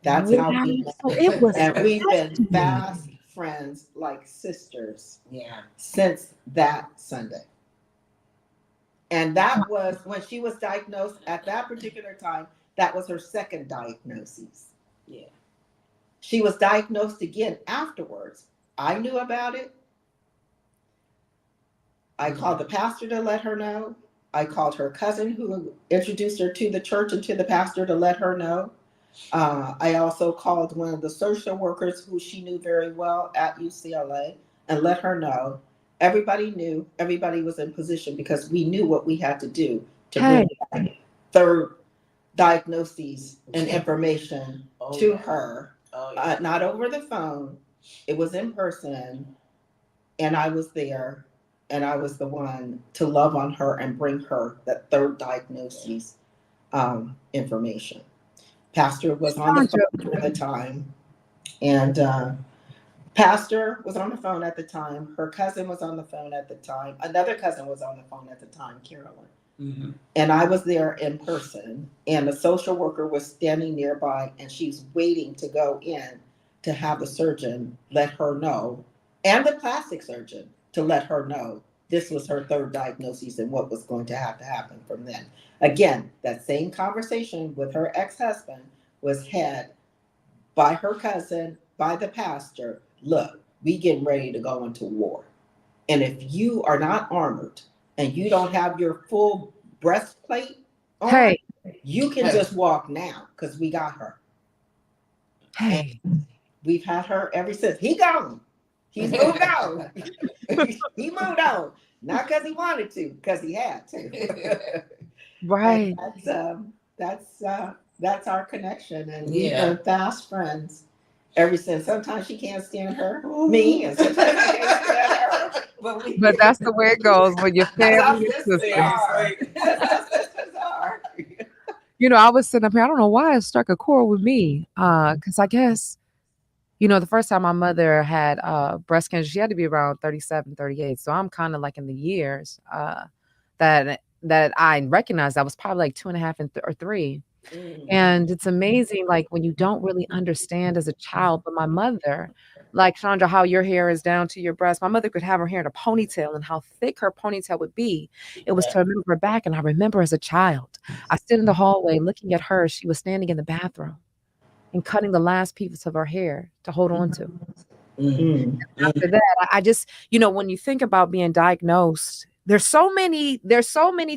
That's Wow. how we met. So it was And we've been destiny. fast friends like sisters Yeah. since that Sunday. And that was when she was diagnosed at that particular time. That was her second diagnosis. Yeah. She was diagnosed again afterwards. I knew about it. I called the pastor to let her know. I called her cousin who introduced her to the church and to the pastor to let her know. I also called one of the social workers who she knew very well at UCLA and let her know. Everybody knew, everybody was in position because we knew what we had to do to bring back third diagnoses and information to her. Not over the phone, it was in person, and I was there, and I was the one to love on her and bring her that third diagnosis information. Pastor was on the phone at the time, and Pastor was on the phone at the time. Her cousin was on the phone at the time. Another cousin was on the phone at the time, Carolyn. Mm-hmm. And I was there in person, and the social worker was standing nearby, and she's waiting to go in to have the surgeon let her know, and the plastic surgeon to let her know this was her third diagnosis and what was going to have to happen from then. Again, that same conversation with her ex-husband was had by her cousin, by the pastor. Look, we getting ready to go into war. And if you are not armored and you don't have your full breastplate on, you can just walk now because we got her. And we've had her ever since. He gone. He's moved on. He moved on. Not because he wanted to, because he had to. Right. And that's our connection, and we've been fast friends ever since. Sometimes she can't stand me, and sometimes I can't stand her. But that's the way it goes when your family is sisters. You know, I was sitting up here. I don't know why it struck a chord with me. Because I guess, you know, the first time my mother had breast cancer, she had to be around 37, 38. So I'm kind of like in the years that I recognized I was probably like 2.5 or 3. And it's amazing, like when you don't really understand as a child. But my mother, like Chandra, how your hair is down to your breast, my mother could have her hair in a ponytail, and how thick her ponytail would be. It was to remember back. And I remember as a child, I stood in the hallway looking at her. She was standing in the bathroom and cutting the last piece of her hair to hold on to. After that, I just, you know, when you think about being diagnosed, there's so many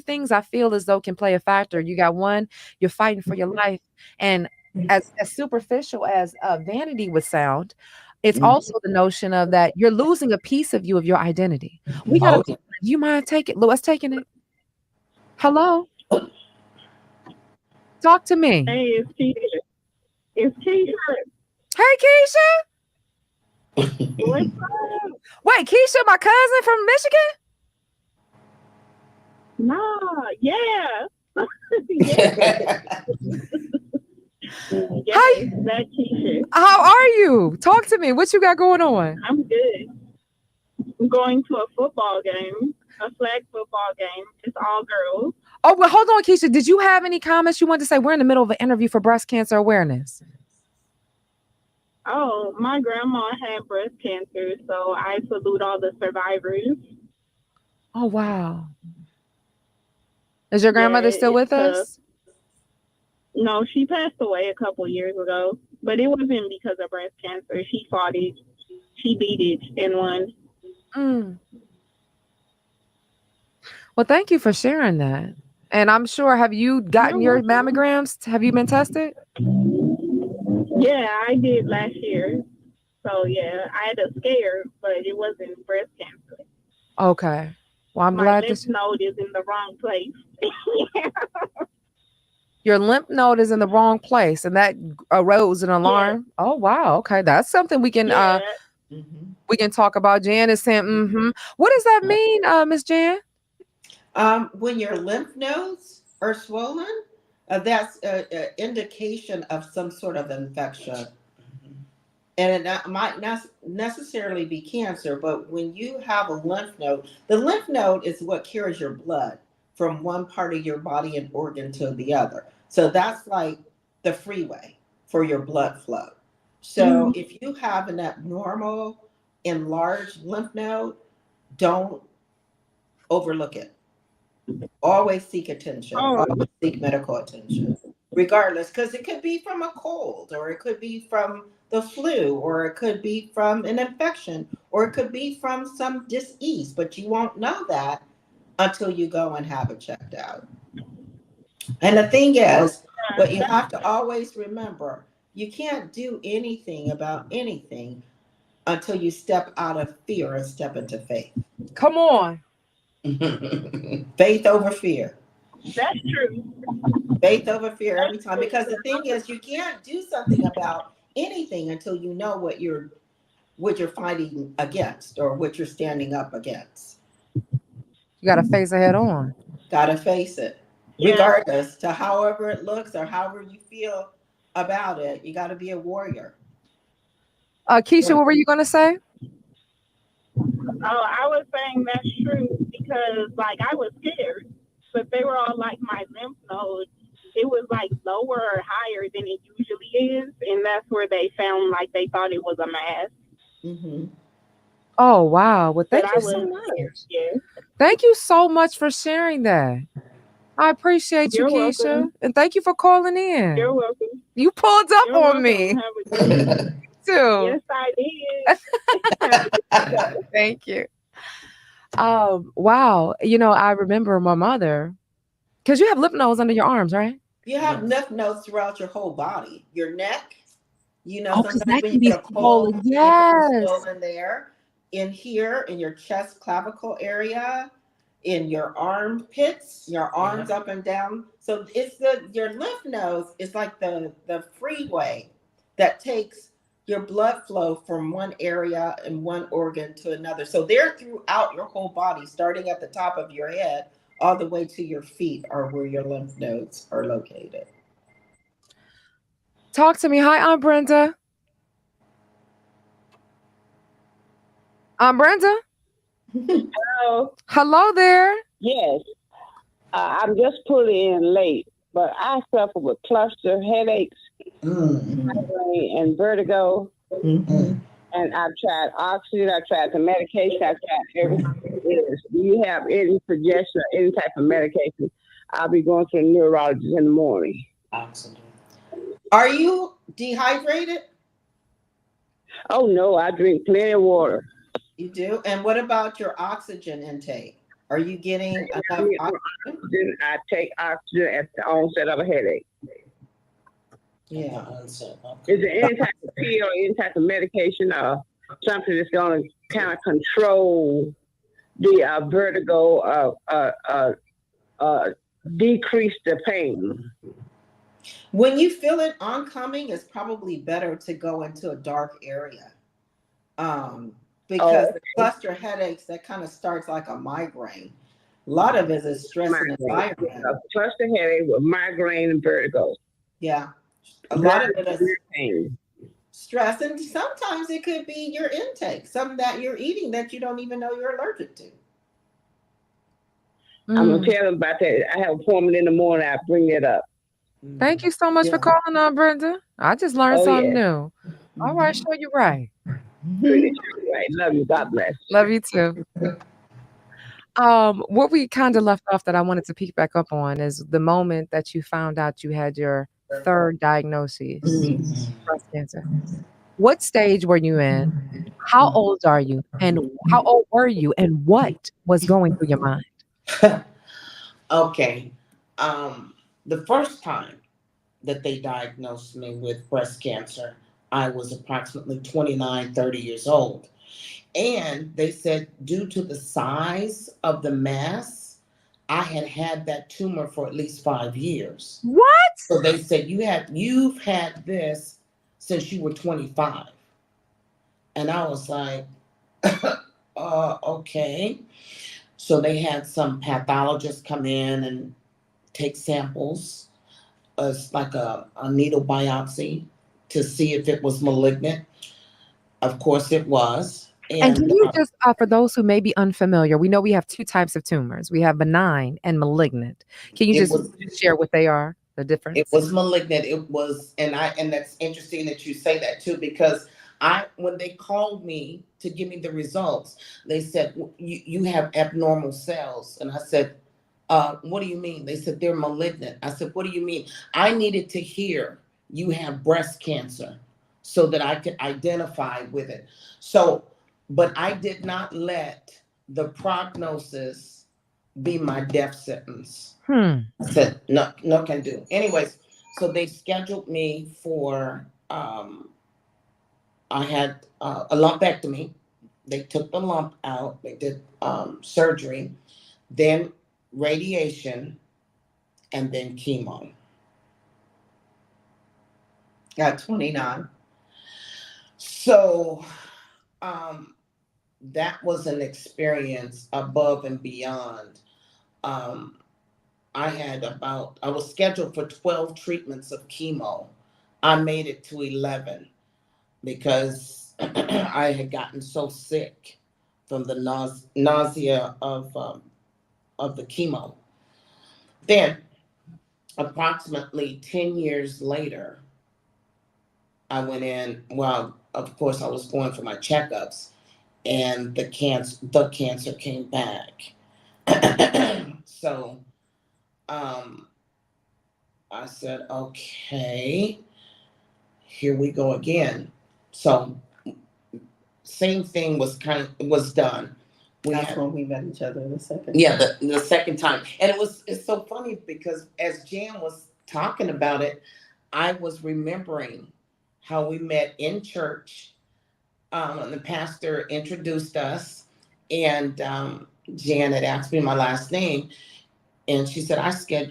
things I feel as though can play a factor. You got one, you're fighting for your life. And as superficial as vanity would sound, it's also the notion of that you're losing a piece of you, of your identity. We got do you mind taking Louis taking it? Hello? Talk to me. Hey, it's Keisha. It's Keisha. Hey, Keisha. What's up? Wait, Keisha, my cousin from Michigan? Nah, yeah. Yeah. Hi. That's Keisha. How are you? Talk to me. What you got going on? I'm good. I'm going to a football game, a flag football game. It's all girls. Oh, well, hold on, Keisha. Did you have any comments you wanted to say? We're in the middle of an interview for breast cancer awareness. Oh, my grandma had breast cancer, so I salute all the survivors. Oh, wow. Is your grandmother still with us? No, she passed away a couple years ago, but it wasn't because of breast cancer. She fought it. She beat it and won. Well, thank you for sharing that. And I'm sure, have you gotten your mammograms? Have you been tested? Yeah, I did last year. So, yeah, I had a scare, but it wasn't breast cancer. Okay. Well, I'm glad my lymph node is in the wrong place. Your lymph node is in the wrong place, and that arose an alarm. Oh wow, okay, that's something we can talk about. Jan is saying, What does that mean, Miss Jan? When your lymph nodes are swollen, that's an indication of some sort of infection. And it might not necessarily be cancer, but when you have a lymph node, the lymph node is what carries your blood from one part of your body and organ to the other. So that's like the freeway for your blood flow. So if you have an abnormal, enlarged lymph node, don't overlook it. Always seek attention. Always seek medical attention, regardless, because it could be from a cold, or it could be from the flu, or it could be from an infection, or it could be from some disease. But you won't know that until you go and have it checked out. And the thing is, what you have to always remember, you can't do anything about anything until you step out of fear and step into faith. Come on. Faith over fear. That's true. Faith over fear every time. Because the thing is, you can't do something about anything until you know what you're fighting against or what you're standing up against. You got to face it head on. Got to face it. Regardless to however it looks or however you feel about it, you got to be a warrior. Keisha, what were you going to say? Oh, I was saying that's true because, like, I was scared, but they were all like my lymph nodes. It was like lower or higher than it usually is, and that's where they found like they thought it was a mass. Oh wow! Well, thank you so much. Thank you so much for sharing that. I appreciate you, Keisha, welcome. And thank you for calling in. You're welcome. You pulled up on me. Too. Yes, I did. Thank you. Wow. You know, I remember my mother, because you have lymph nodes under your arms, right? You have lymph nodes throughout your whole body. Your neck, you know, sometimes that when you get a cold, in there, in here, in your chest clavicle area, in your armpits, your arms up and down. So it's your lymph nodes is like the freeway that takes your blood flow from one area and one organ to another. So they're throughout your whole body, starting at the top of your head, all the way to your feet are where your lymph nodes are located. Talk to me. Hi, Aunt Brenda. Aunt Brenda? Hello. Hello there. Yes. I'm just pulling in late, but I suffer with cluster headaches, migraine, and vertigo. And I've tried oxygen, I've tried the medication, I've tried everything. Do you have any suggestion or any type of medication? I'll be going to the neurologist in the morning. Oxygen. Are you dehydrated? Oh, no, I drink plenty of water. You do? And what about your oxygen intake? Are you getting enough oxygen? I take oxygen at the onset of a headache. Yeah. Is there any type of pill or any type of medication or something that's going to kind of control the vertigo, decrease the pain? When you feel it oncoming, it's probably better to go into a dark area. Because the cluster headaches, that kind of starts like a migraine. A lot of it is stress and environment. A cluster headache with migraine and vertigo. Yeah. A lot of it is pain. Stress, and sometimes it could be your intake, something that you're eating that you don't even know you're allergic to. I'm going to tell them about that. I have an appointment in the morning. I bring it up. Thank you so much for calling on, Brenda. I just learned something new. All right, sure, you're right. Right. Love you. God bless. Love you too. What we kind of left off that I wanted to pick back up on is the moment that you found out you had your third diagnosis, breast cancer. What stage were you in? How old are you? And how old were you? And what was going through your mind? Okay. The first time that they diagnosed me with breast cancer, I was approximately 29, 30 years old. And they said due to the size of the mass, I had that tumor for at least 5 years. What? So they said, you've had this since you were 25. And I was like, okay. So they had some pathologists come in and take samples. It's like a needle biopsy to see if it was malignant. Of course it was. And can And you just, for those who may be unfamiliar, we know we have two types of tumors. We have benign and malignant. Can you it just was share what they are, the it difference? was malignant. It was, and that's interesting that you say that too, because when they called me to give me the results, they said, you have abnormal cells. And I said, what do you mean? They said, they're malignant. I said, what do you mean? I needed to hear you have breast cancer so that I could identify with it. So, but I did not let the prognosis be my death sentence. I said, no, no can do. Anyways, so they scheduled me for, I had a lumpectomy. They took the lump out. They did surgery, then radiation, and then chemo. At 29. So that was an experience above and beyond. I was scheduled for 12 treatments of chemo. I made it to 11 because I had gotten so sick from the nausea of the chemo. Then, approximately 10 years later, I went in. Well, of course, I was going for my checkups, and the cancer came back. So, I said, okay, here we go again. So, same thing was done. That's when we met each other the second. Yeah, the second time. And it's so funny because as Jan was talking about it, I was remembering how we met in church. And the pastor introduced us, and Jan had asked me my last name, and she said,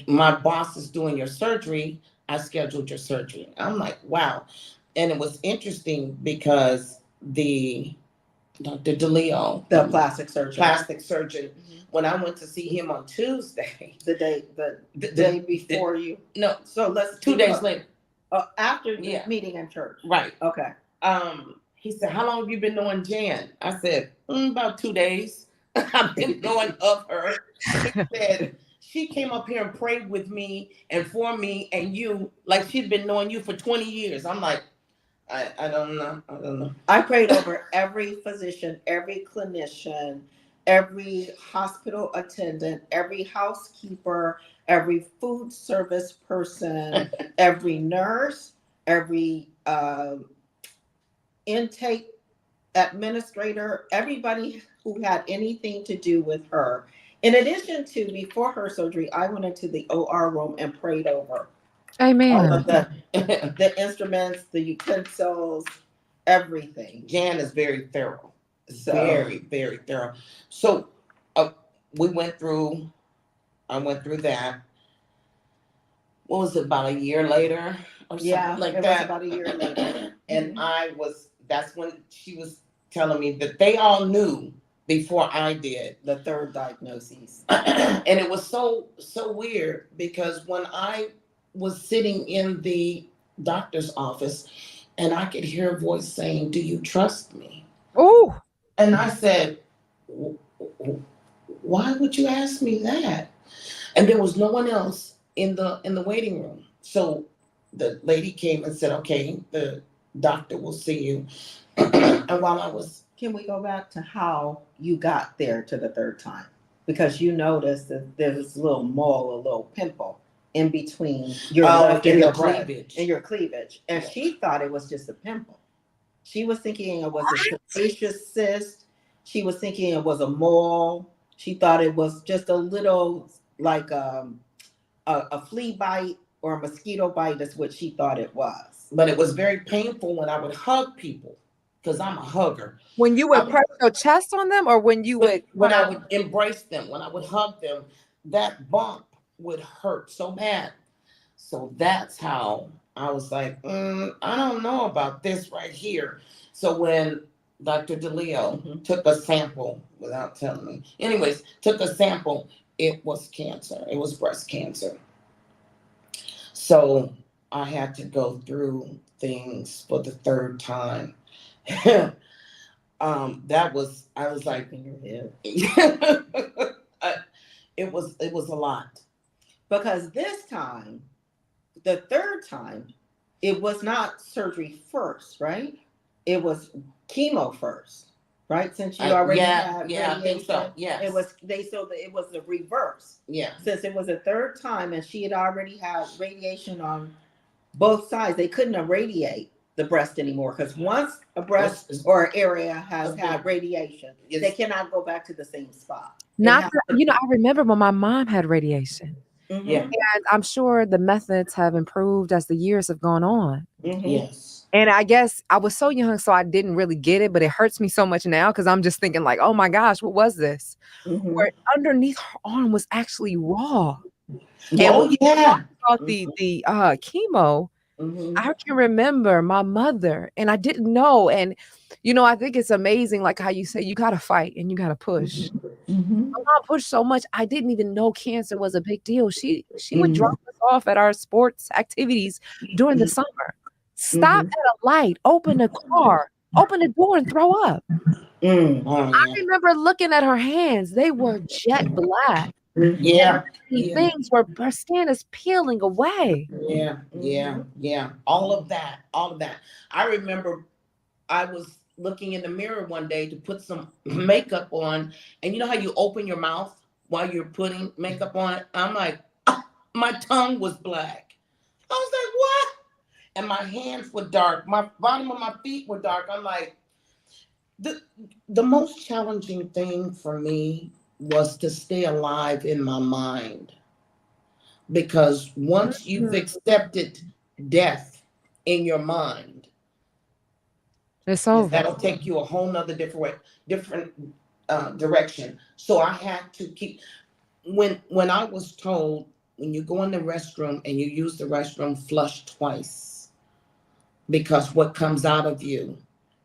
my boss is doing your surgery. I scheduled your surgery. I'm like, wow. And it was interesting because Dr. DeLeo, The plastic surgeon. When I went to see him on Tuesday, the day before you. No, so let's 2 days later. After the meeting in church. Right. Okay. He said, how long have you been knowing Jan? I said, about 2 days. I've been knowing of her. He said, she came up here and prayed with me and for me and you, like she'd been knowing you for 20 years. I'm like, I don't know. I prayed over every physician, every clinician, every hospital attendant, every housekeeper, every food service person, every nurse, every intake administrator, everybody who had anything to do with her. In addition to, before her surgery, I went into the OR room and prayed over Amen. all of the instruments, the utensils, everything. Jan is very thorough. Very, very thorough. So I went through that. What was it, about a year later or something like that? It was about a year later. And that's when she was telling me that they all knew before I did. The third diagnosis. And it was so weird because when I was sitting in the doctor's office and I could hear a voice saying, do you trust me? Oh. And I said, why would you ask me that? And there was no one else in the waiting room. So the lady came and said, okay, the doctor will see you. And while I was... Can we go back to how you got there to the third time? Because you noticed that there was a little mole, a little pimple in between your left and your cleavage. In your cleavage. And she thought it was just a pimple. She was thinking it was a sebaceous cyst. She was thinking it was a mole. She thought it was just a little, like a flea bite or a mosquito bite. That's what she thought it was. But it was very painful when I would hug people, because I'm a hugger. When you would press your chest on them, or when you would... When I would embrace them, when I would hug them, that bump would hurt so bad. So that's how I was like, I don't know about this right here. So when Dr. DeLeo took a sample without telling me, anyways, took a sample, it was cancer. It was breast cancer. So I had to go through things for the third time. That was, I was like, it was a lot. Because this time, the third time, it was not surgery first, right? It was chemo first, right? Since you already had radiation, I think so. Yes. It was it was the reverse. Yeah. Since it was the third time and she had already had radiation on both sides, they couldn't irradiate the breast anymore because once a breast or area has had radiation, they cannot go back to the same spot. Not that, you know, I remember when my mom had radiation. Yeah. And I'm sure the methods have improved as the years have gone on. Yes. And I guess I was so young, so I didn't really get it, but it hurts me so much now because I'm just thinking like, oh my gosh, what was this? Where underneath her arm was actually raw. Oh, yeah. About the chemo, I can remember my mother, and I didn't know. And, you know, I think it's amazing, like how you say, you got to fight and you got to push. My mom pushed so much, I didn't even know cancer was a big deal. She would drop us off at our sports activities during the summer. Stop at a light, open a car, open the door and throw up. I remember looking at her hands. They were jet black. Yeah. Things were, her skin is peeling away. Yeah. All of that. I remember I was looking in the mirror one day to put some makeup on, and you know how you open your mouth while you're putting makeup on it? I'm like, my tongue was black. I was like, what? And my hands were dark. My bottom of my feet were dark. I'm like, the most challenging thing for me was to stay alive in my mind. Because once you've accepted death in your mind, it's over. That'll take you a whole nother different direction. So I had to keep, when I was told, when you go in the restroom and you use the restroom, flush twice. Because what comes out of you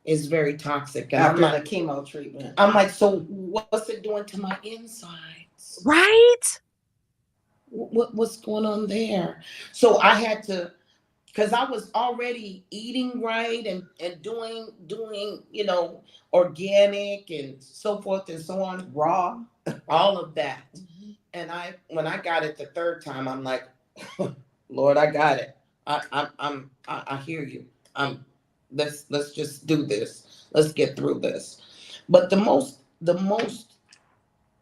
is very toxic. And After the chemo treatment. I'm like, so what's it doing to my insides? Right? What's going on there? So I had to, because I was already eating right and doing, you know, organic and so forth and so on, raw, all of that. And when I got it the third time, I'm like, Lord, I got it. I hear you. Let's just do this. Let's get through this. But the most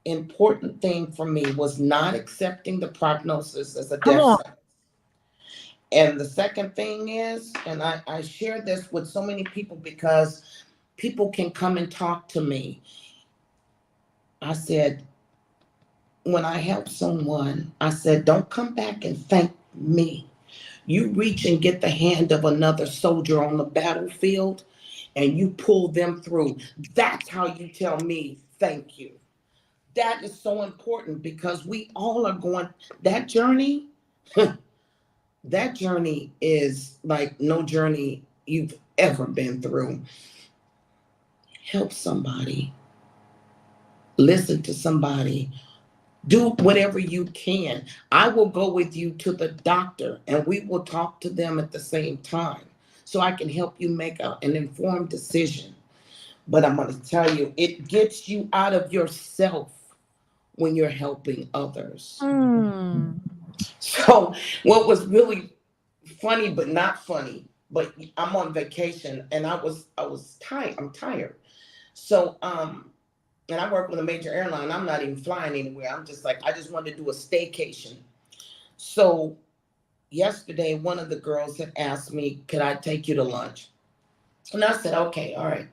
important thing for me was not accepting the prognosis as a death sentence. And the second thing is, and I share this with so many people because people can come and talk to me. I said, when I help someone, I said, don't come back and thank me. You reach and get the hand of another soldier on the battlefield and you pull them through. That's how you tell me thank you. That is so important because we all are going that journey. That journey is like no journey you've ever been through. Help somebody. Listen to somebody. Do whatever you can. I will go with you to the doctor and we will talk to them at the same time so I can help you make an informed decision. But I'm going to tell you, it gets you out of yourself when you're helping others. So what was really funny, but not funny, but I'm on vacation and I was tired. I'm tired. So, and I work with a major airline. I'm not even flying anywhere. I'm just like, I just wanted to do a staycation. So yesterday, one of the girls had asked me, could I take you to lunch? And I said, okay, all right.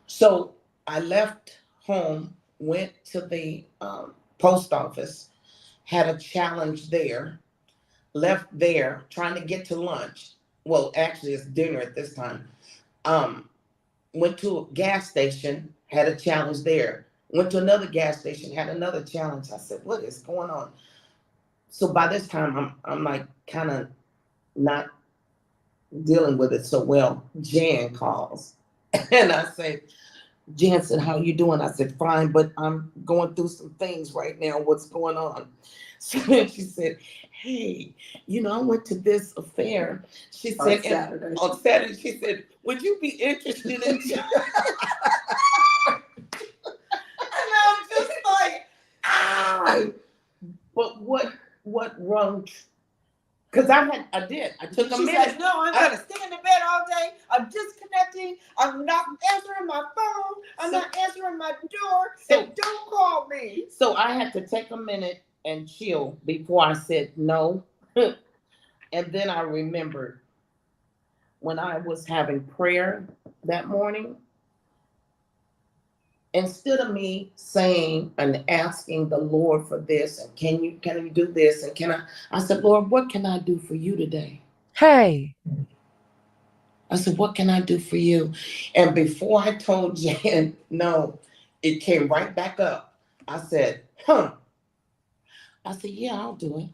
So I left home, went to the post office, had a challenge there, left there, trying to get to lunch. Well, actually, it's dinner at this time. Went to a gas station, had a challenge there. Went to another gas station, had another challenge. I said, what is going on? So by this time, I'm like kind of not dealing with it so well. Jan calls. And I say, Jan said, how you doing? I said, fine, but I'm going through some things right now. What's going on? So then she said, hey, I went to this affair. She said, on Saturday, she said, would you be interested in? And I'm just like, but what rung? Because I did. I took a minute. She says, no, I'm going to stay in the bed all day. I'm disconnecting. I'm not answering my phone. I'm not answering my door. So don't call me. So I had to take a minute and chill before I said no. And then I remembered when I was having prayer that morning, instead of me saying and asking the Lord for this, and can you do this, and I said, Lord, what can I do for you today? Hey. I said, what can I do for you? And before I told Jan no, it came right back up. I said, I said, yeah, I'll do it.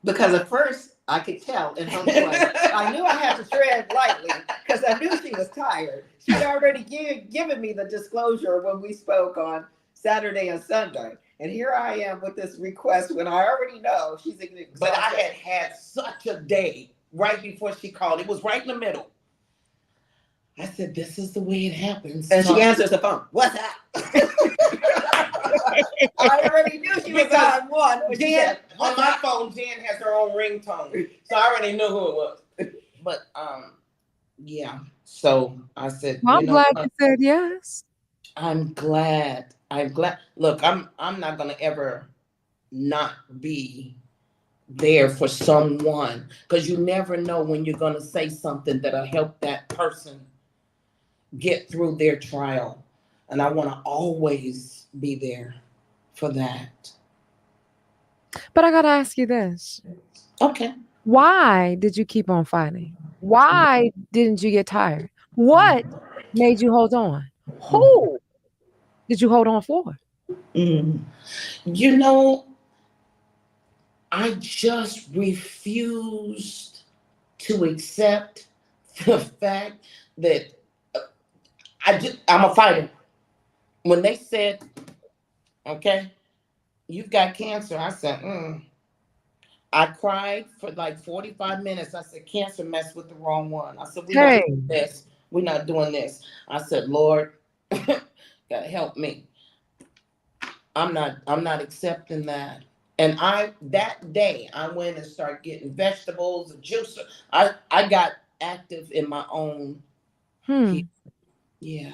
Because at first I could tell in her voice. I knew I had to tread lightly because I knew she was tired. She'd already given me the disclosure when we spoke on Saturday and Sunday. And here I am with this request when I already know she's exhausted. But I had such a day right before she called. It was right in the middle. I said, this is the way it happens. And she answers the phone. What's that? I already knew she was on one. Jan, on my phone, Jan has her own ringtone. So I already knew who it was. But yeah. So I said, well, I'm glad you said yes. I'm glad. Look, I'm not gonna ever not be there for someone, because you never know when you're gonna say something that'll help that person get through their trial. And I want to always be there for that. But I gotta ask you this. Okay. Why did you keep on fighting? Why didn't you get tired? What made you hold on? Who did you hold on for? I just refused to accept the fact that I'm a fighter. When they said, okay, you've got cancer, I said, I cried for like 45 minutes. I said, cancer messed with the wrong one. I said, we're not doing this. We're not doing this. I said, Lord, gotta help me. I'm not accepting that. And that day I went and started getting vegetables and juice. I got active in my own. Yeah.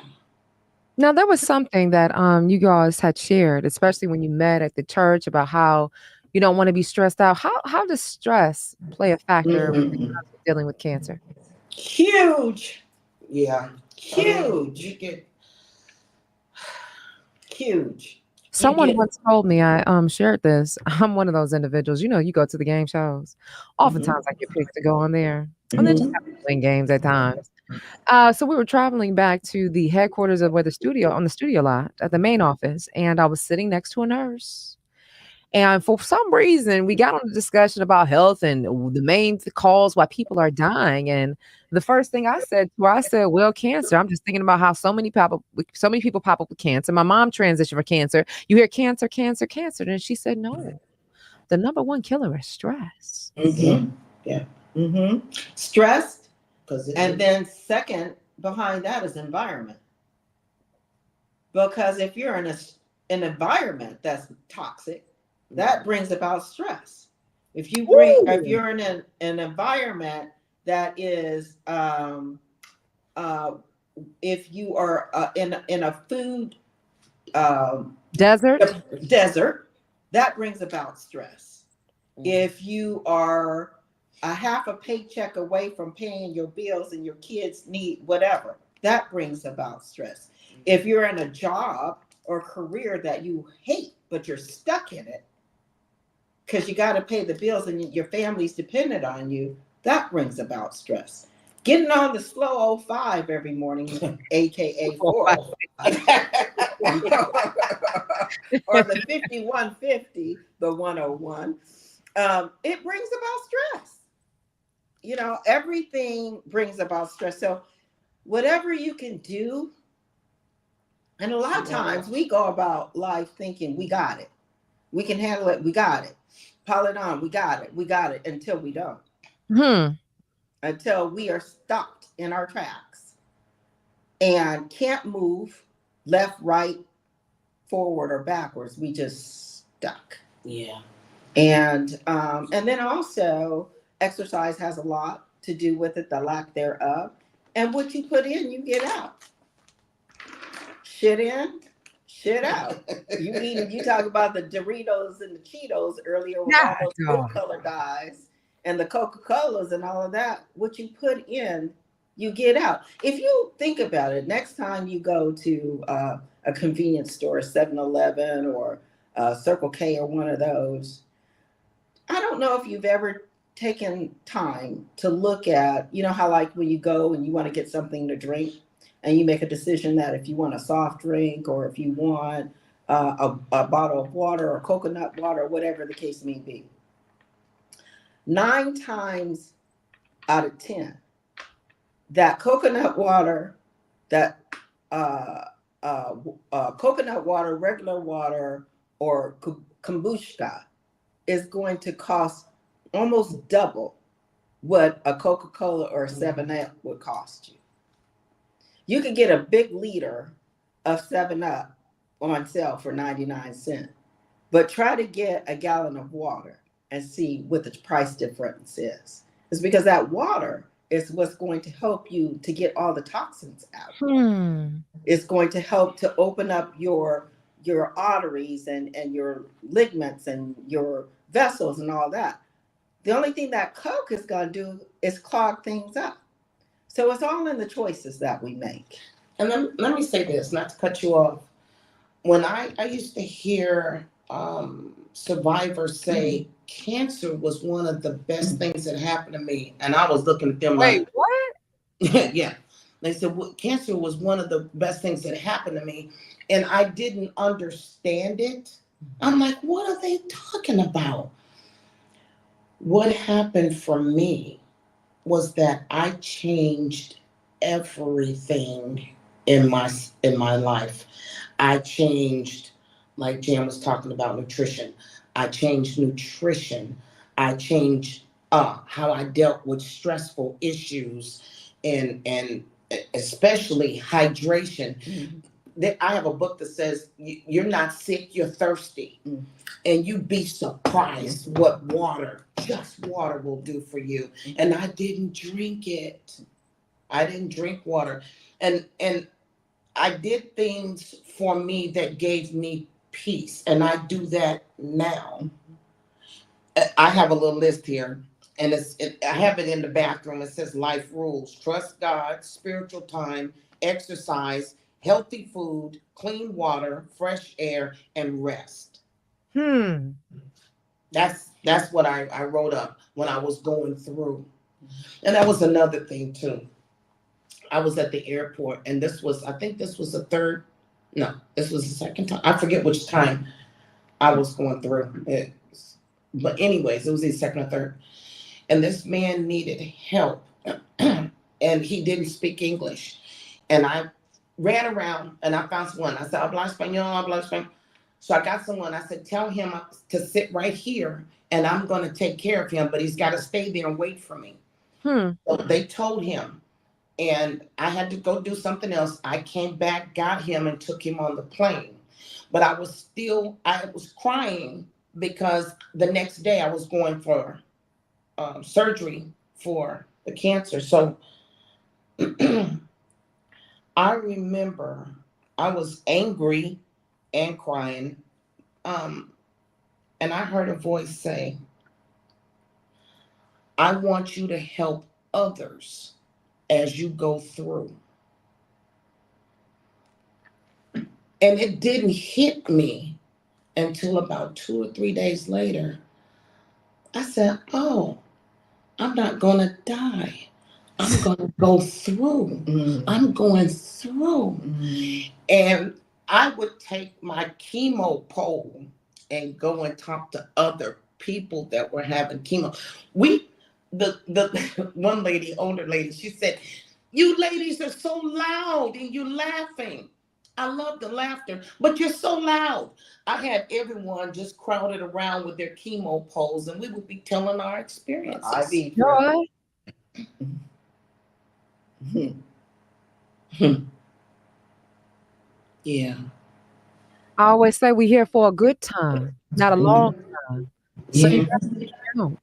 Now there was something that you guys had shared, especially when you met at the church, about how you don't want to be stressed out. How does stress play a factor when it comes to dealing with cancer? Huge. Yeah. Huge. Huge. Someone once told me, I shared this. I'm one of those individuals. You go to the game shows. Oftentimes I get picked to go on there. And then just have to win games at times. So we were traveling back to the headquarters of where the studio lot at the main office, and I was sitting next to a nurse. And for some reason, we got on a discussion about health and the main cause why people are dying. And the first thing I said, well, cancer. I'm just thinking about how so many people pop up with cancer. My mom transitioned for cancer. You hear cancer, cancer, cancer. And she said, no, the number one killer is stress. Yeah. Stress. And then second behind that is environment. Because if you're in an environment that's toxic, that brings about stress. If you're in an environment that is, if you are in a food desert, that brings about stress. If you are a half a paycheck away from paying your bills and your kids need whatever, that brings about stress. If you're in a job or career that you hate, but you're stuck in it because you got to pay the bills and your family's dependent on you, that brings about stress. Getting on the slow 05 every morning, aka 405, or the 5150, the 101, it brings about stress. You know, everything brings about stress. So whatever you can do, and a lot of times we go about life thinking we got it. We can handle it. We got it. Pile it on. We got it. We got it until we don't. Until we are stopped in our tracks and can't move left, right, forward, or backwards. We just stuck. Yeah. And then also exercise has a lot to do with it, the lack thereof. And what you put in, you get out. Shit in, shit out. You talk about the Doritos and the Cheetos earlier with all those food color dyes and the Coca-Colas and all of that. What you put in, you get out. If you think about it, next time you go to a convenience store, 7-Eleven or Circle K or one of those, I don't know if you've ever taken time to look at, you know how like when you go and you want to get something to drink and you make a decision that if you want a soft drink or if you want a bottle of water or coconut water, whatever the case may be. 9 times out of 10, that coconut water, coconut water, regular water, or kombucha is going to cost almost double what a Coca-Cola or a 7-Up would cost you. You could get a big liter of 7-Up on sale for 99 cents, but try to get a gallon of water and see what the price difference is. It's because that water is what's going to help you to get all the toxins out. It's going to help to open up your arteries and your ligaments and your vessels and all that. The only thing that Coke is going to do is clog things up. So it's all in the choices that we make. And let me say this, not to cut you off. When I used to hear survivors say cancer was one of the best things that happened to me, and I was looking at them like, what? Yeah. They said, well, cancer was one of the best things that happened to me. And I didn't understand it. I'm like, what are they talking about? What happened for me was that I changed everything in my life. I changed, like Jan was talking about, nutrition. I changed nutrition. I changed how I dealt with stressful issues and especially hydration. I have a book that says you're not sick, you're thirsty. And you'd be surprised what just water will do for you. And I didn't drink it. I didn't drink water. And I did things for me that gave me peace. And I do that now. I have a little list here. And I have it in the bathroom. It says life rules: trust God, spiritual time, exercise, healthy food, clean water, fresh air, and rest. That's what I wrote up when I was going through. And that was another thing too. I was at the airport, and I think this was the second time. I forget which time I was going through it. But anyways, it was the second or third. And this man needed help, and he didn't speak English. And I ran around, and I found someone. I said, habla español. So I got someone. I said, tell him to sit right here, and I'm going to take care of him, but he's got to stay there and wait for me. So they told him, and I had to go do something else. I came back, got him, and took him on the plane. But I was crying because the next day I was going for surgery for the cancer. So I remember I was angry and crying. And I heard a voice say, I want you to help others as you go through. And it didn't hit me until about 2 or 3 days later. I said, oh, I'm not going to die. I'm gonna go through. I'm going through. And I would take my chemo pole and go and talk to other people that were having chemo. The one lady, older lady, she said, "You ladies are so loud and you're laughing. I love the laughter, but you're so loud." I had everyone just crowded around with their chemo poles, and we would be telling our experiences. Joy. Yeah. I always say we're here for a good time, not a long time. So you Yeah. got to count.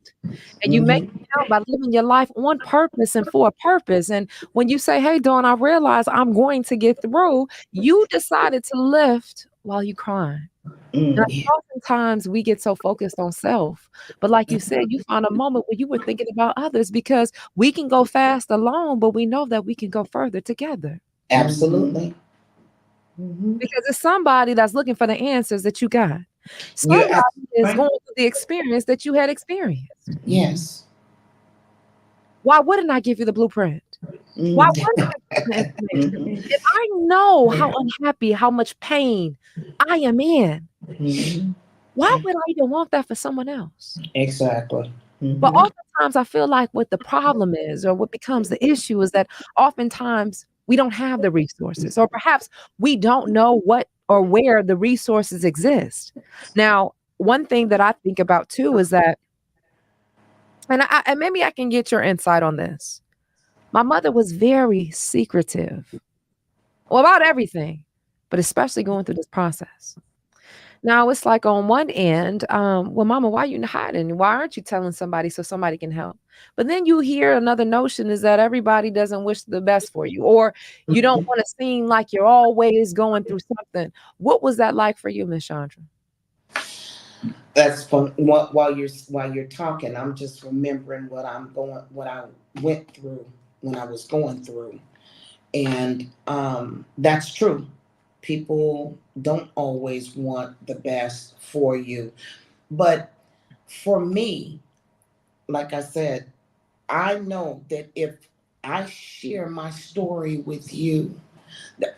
And you make it count by living your life on purpose and for a purpose. And when you say, hey, Dawn, I realize I'm going to get through, you decided to lift while you crying. And I think oftentimes we get so focused on self. But like you said, you found a moment where you were thinking about others because we can go fast alone, but we know that we can go further together. Absolutely. Because it's somebody that's looking for the answers that you got. You're Somebody absolutely is right. going through the experience that you had experienced. Yes. Why wouldn't I give you the blueprint? Why wouldn't I give you the information? If I know how unhappy, how much pain I am in, why would I even want that for someone else? Exactly. But oftentimes I feel like what the problem is, or what becomes the issue, is that oftentimes we don't have the resources, or perhaps we don't know what or where the resources exist. Now, one thing that I think about too is that, and maybe I can get your insight on this. My mother was very secretive, well, about everything, but especially going through this process. Now it's like on one end, well, mama, why are you hiding? Why aren't you telling somebody so somebody can help? But then you hear another notion is that everybody doesn't wish the best for you, or you don't want to seem like you're always going through something. What was that like for you, Miss Chandra? That's fun. While you're talking, I'm just remembering what I went through when I was going through, and that's true. People don't always want the best for you, but for me, like I said, I know that if I share my story with you, that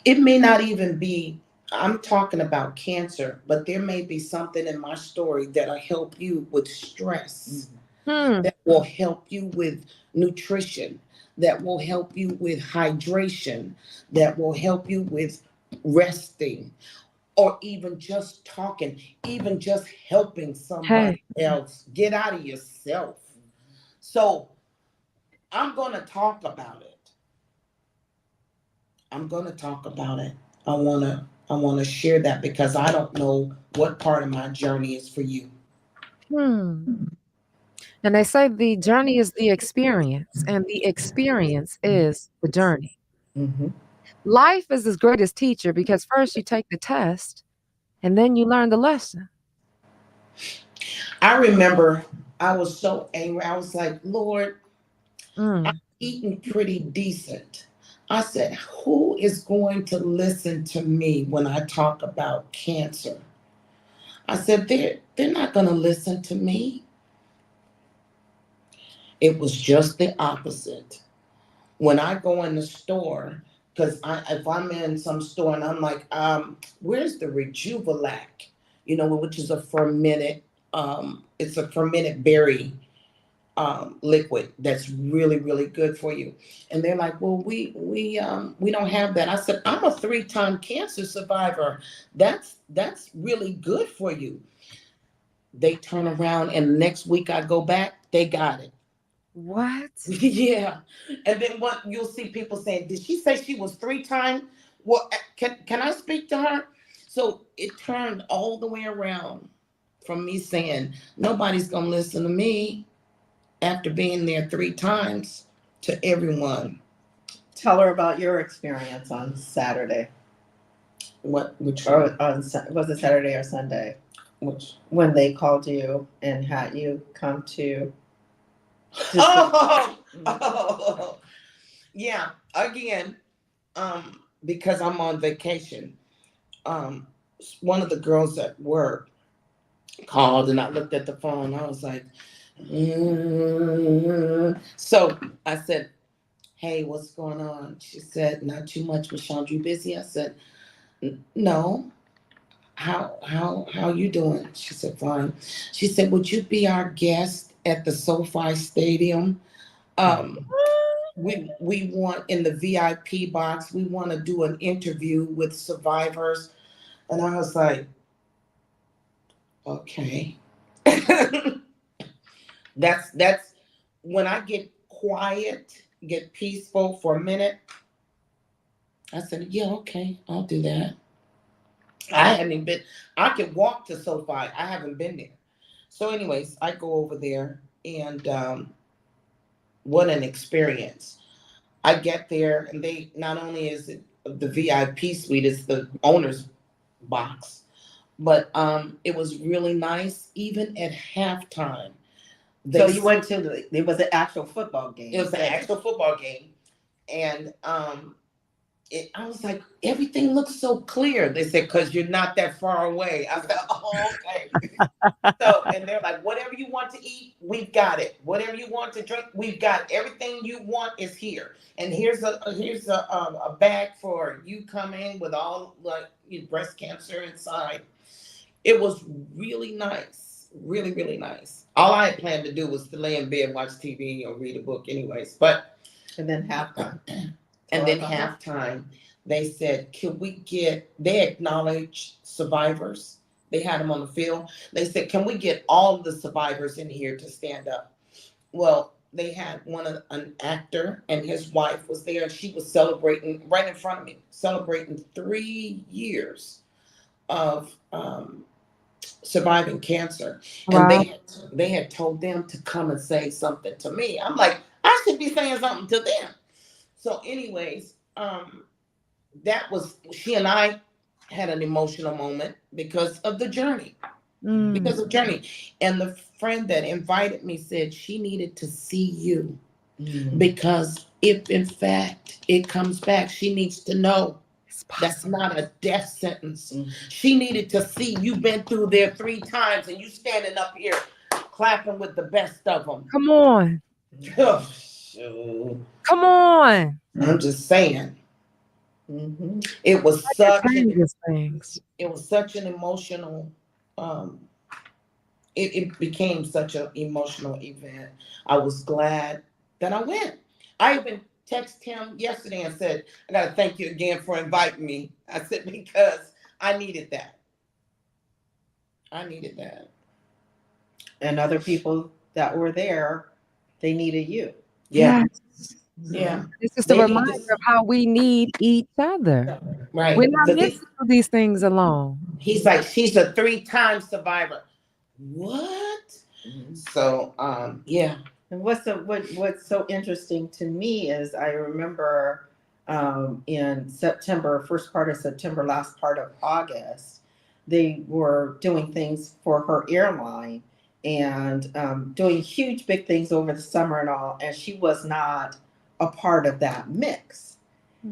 it may not even be, I'm talking about cancer, but there may be something in my story that'll help you with stress, that will help you with nutrition, that will help you with hydration, that will help you with resting, or even just talking, even just helping somebody Hey, else get out of yourself. So I'm going to talk about it. I'm going to talk about it. I want to share that because I don't know what part of my journey is for you. and they say the journey is the experience, and the experience is the journey. Mhm. Life is his greatest teacher because first you take the test, and then you learn the lesson. I remember I was so angry. I was like, Lord, I'm Mm. eating pretty decent. I said, who is going to listen to me when I talk about cancer? I said, they're not going to listen to me. It was just the opposite. When I go in the store, because if I'm in some store and I'm like, where's the Rejuvelac? Which is a fermented, it's a fermented berry liquid that's really really good for you. And they're like, well, we don't have that. I said, I'm a 3-time cancer survivor. That's really good for you. They turn around and next week I go back, they got it. What? Yeah. And then what you'll see people saying, did she say she was 3 times? Well, can I speak to her? So it turned all the way around from me saying, nobody's gonna listen to me after being there 3 times, to everyone. Tell her about your experience on Saturday. Which Or one? was it Saturday or Sunday? Which? When they called you and had you come to. Oh, yeah. Again, because I'm on vacation. Um, One of the girls at work called and I looked at the phone. I was like, So I said, hey, what's going on? She said, not too much, Miss Chandra, you busy? I said, no. How you doing? She said, fine. She said, would you be our guest at the SoFi Stadium? We want in the VIP box, we want to do an interview with survivors. And I was like, okay. That's when I get quiet, get peaceful for a minute. I said, yeah, okay, I'll do that. I haven't been, I can walk to SoFi. I haven't been there. So, anyways, I go over there and what an experience. I get there and they not only is it the VIP suite, it's the owner's box, but it was really nice. Even at halftime, So you went to it was an actual football game. It was an actual football game, and I was like, everything looks so clear. They said, because you're not that far away. I said, oh, okay. So, and they're like, whatever you want to eat, we've got it. Whatever you want to drink, we've got it. Everything you want is here. And here's a bag for you coming with all like your breast cancer inside. It was really nice, really, really nice. All I had planned to do was to lay in bed, watch TV, or read a book, anyways. And then halftime. And then halftime, they said, they acknowledged survivors. They had them on the field. They said, can we get all of the survivors in here to stand up? Well, they had an actor and his wife was there. And she was celebrating right in front of me, celebrating 3 years of surviving cancer. Wow. And they had told them to come and say something to me. I'm like, I should be saying something to them. So anyways, she and I had an emotional moment because of the journey. Because of journey. And the friend that invited me said she needed to see you. Because if in fact it comes back, she needs to know that's not a death sentence. She needed to see you've been through there 3 times and you standing up here clapping with the best of them. Come on. Come on. I'm just saying. It was such an emotional. It became such an emotional event. I was glad that I went. I even texted him yesterday and said, I got to thank you again for inviting me. I said, because I needed that. And other people that were there, they needed you. Yeah. Yeah. It's just a reminder of how we need each other. Right. We're not meant to do these things alone. He's like, she's a 3-time survivor. What? So, yeah. And what's so interesting to me is I remember in September, first part of September, last part of August, they were doing things for her airline and doing huge, big things over the summer and all. And she was not a part of that mix.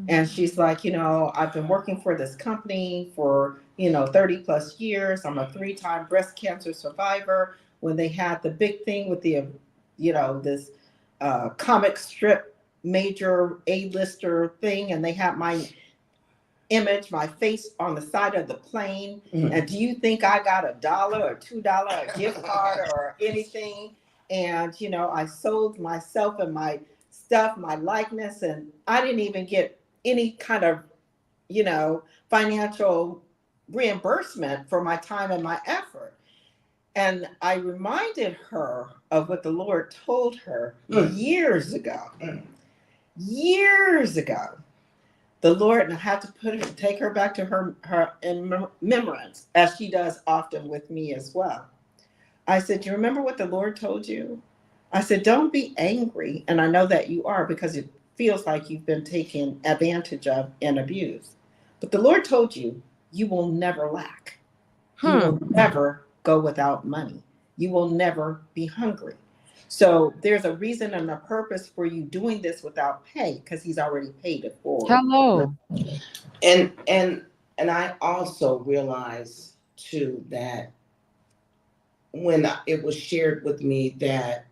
And she's like, I've been working for this company for, 30 plus years. I'm a 3-time breast cancer survivor. When they had the big thing with the, this comic strip major A-lister thing, and they had my image, my face on the side of the plane. And do you think I got $1 or $2 a gift card or anything? And, I sold myself and my stuff, my likeness, and I didn't even get any kind of, financial reimbursement for my time and my effort. And I reminded her of what the Lord told her years ago. Years ago. The Lord, and I have to take her back to her in remembrance, as she does often with me as well. I said, do you remember what the Lord told you? I said, don't be angry. And I know that you are, because it feels like you've been taken advantage of and abused. But the Lord told you, you will never lack. You will never go without money. You will never be hungry. So there's a reason and a purpose for you doing this without pay, because he's already paid it forward. Hello. And I also realize too that when it was shared with me that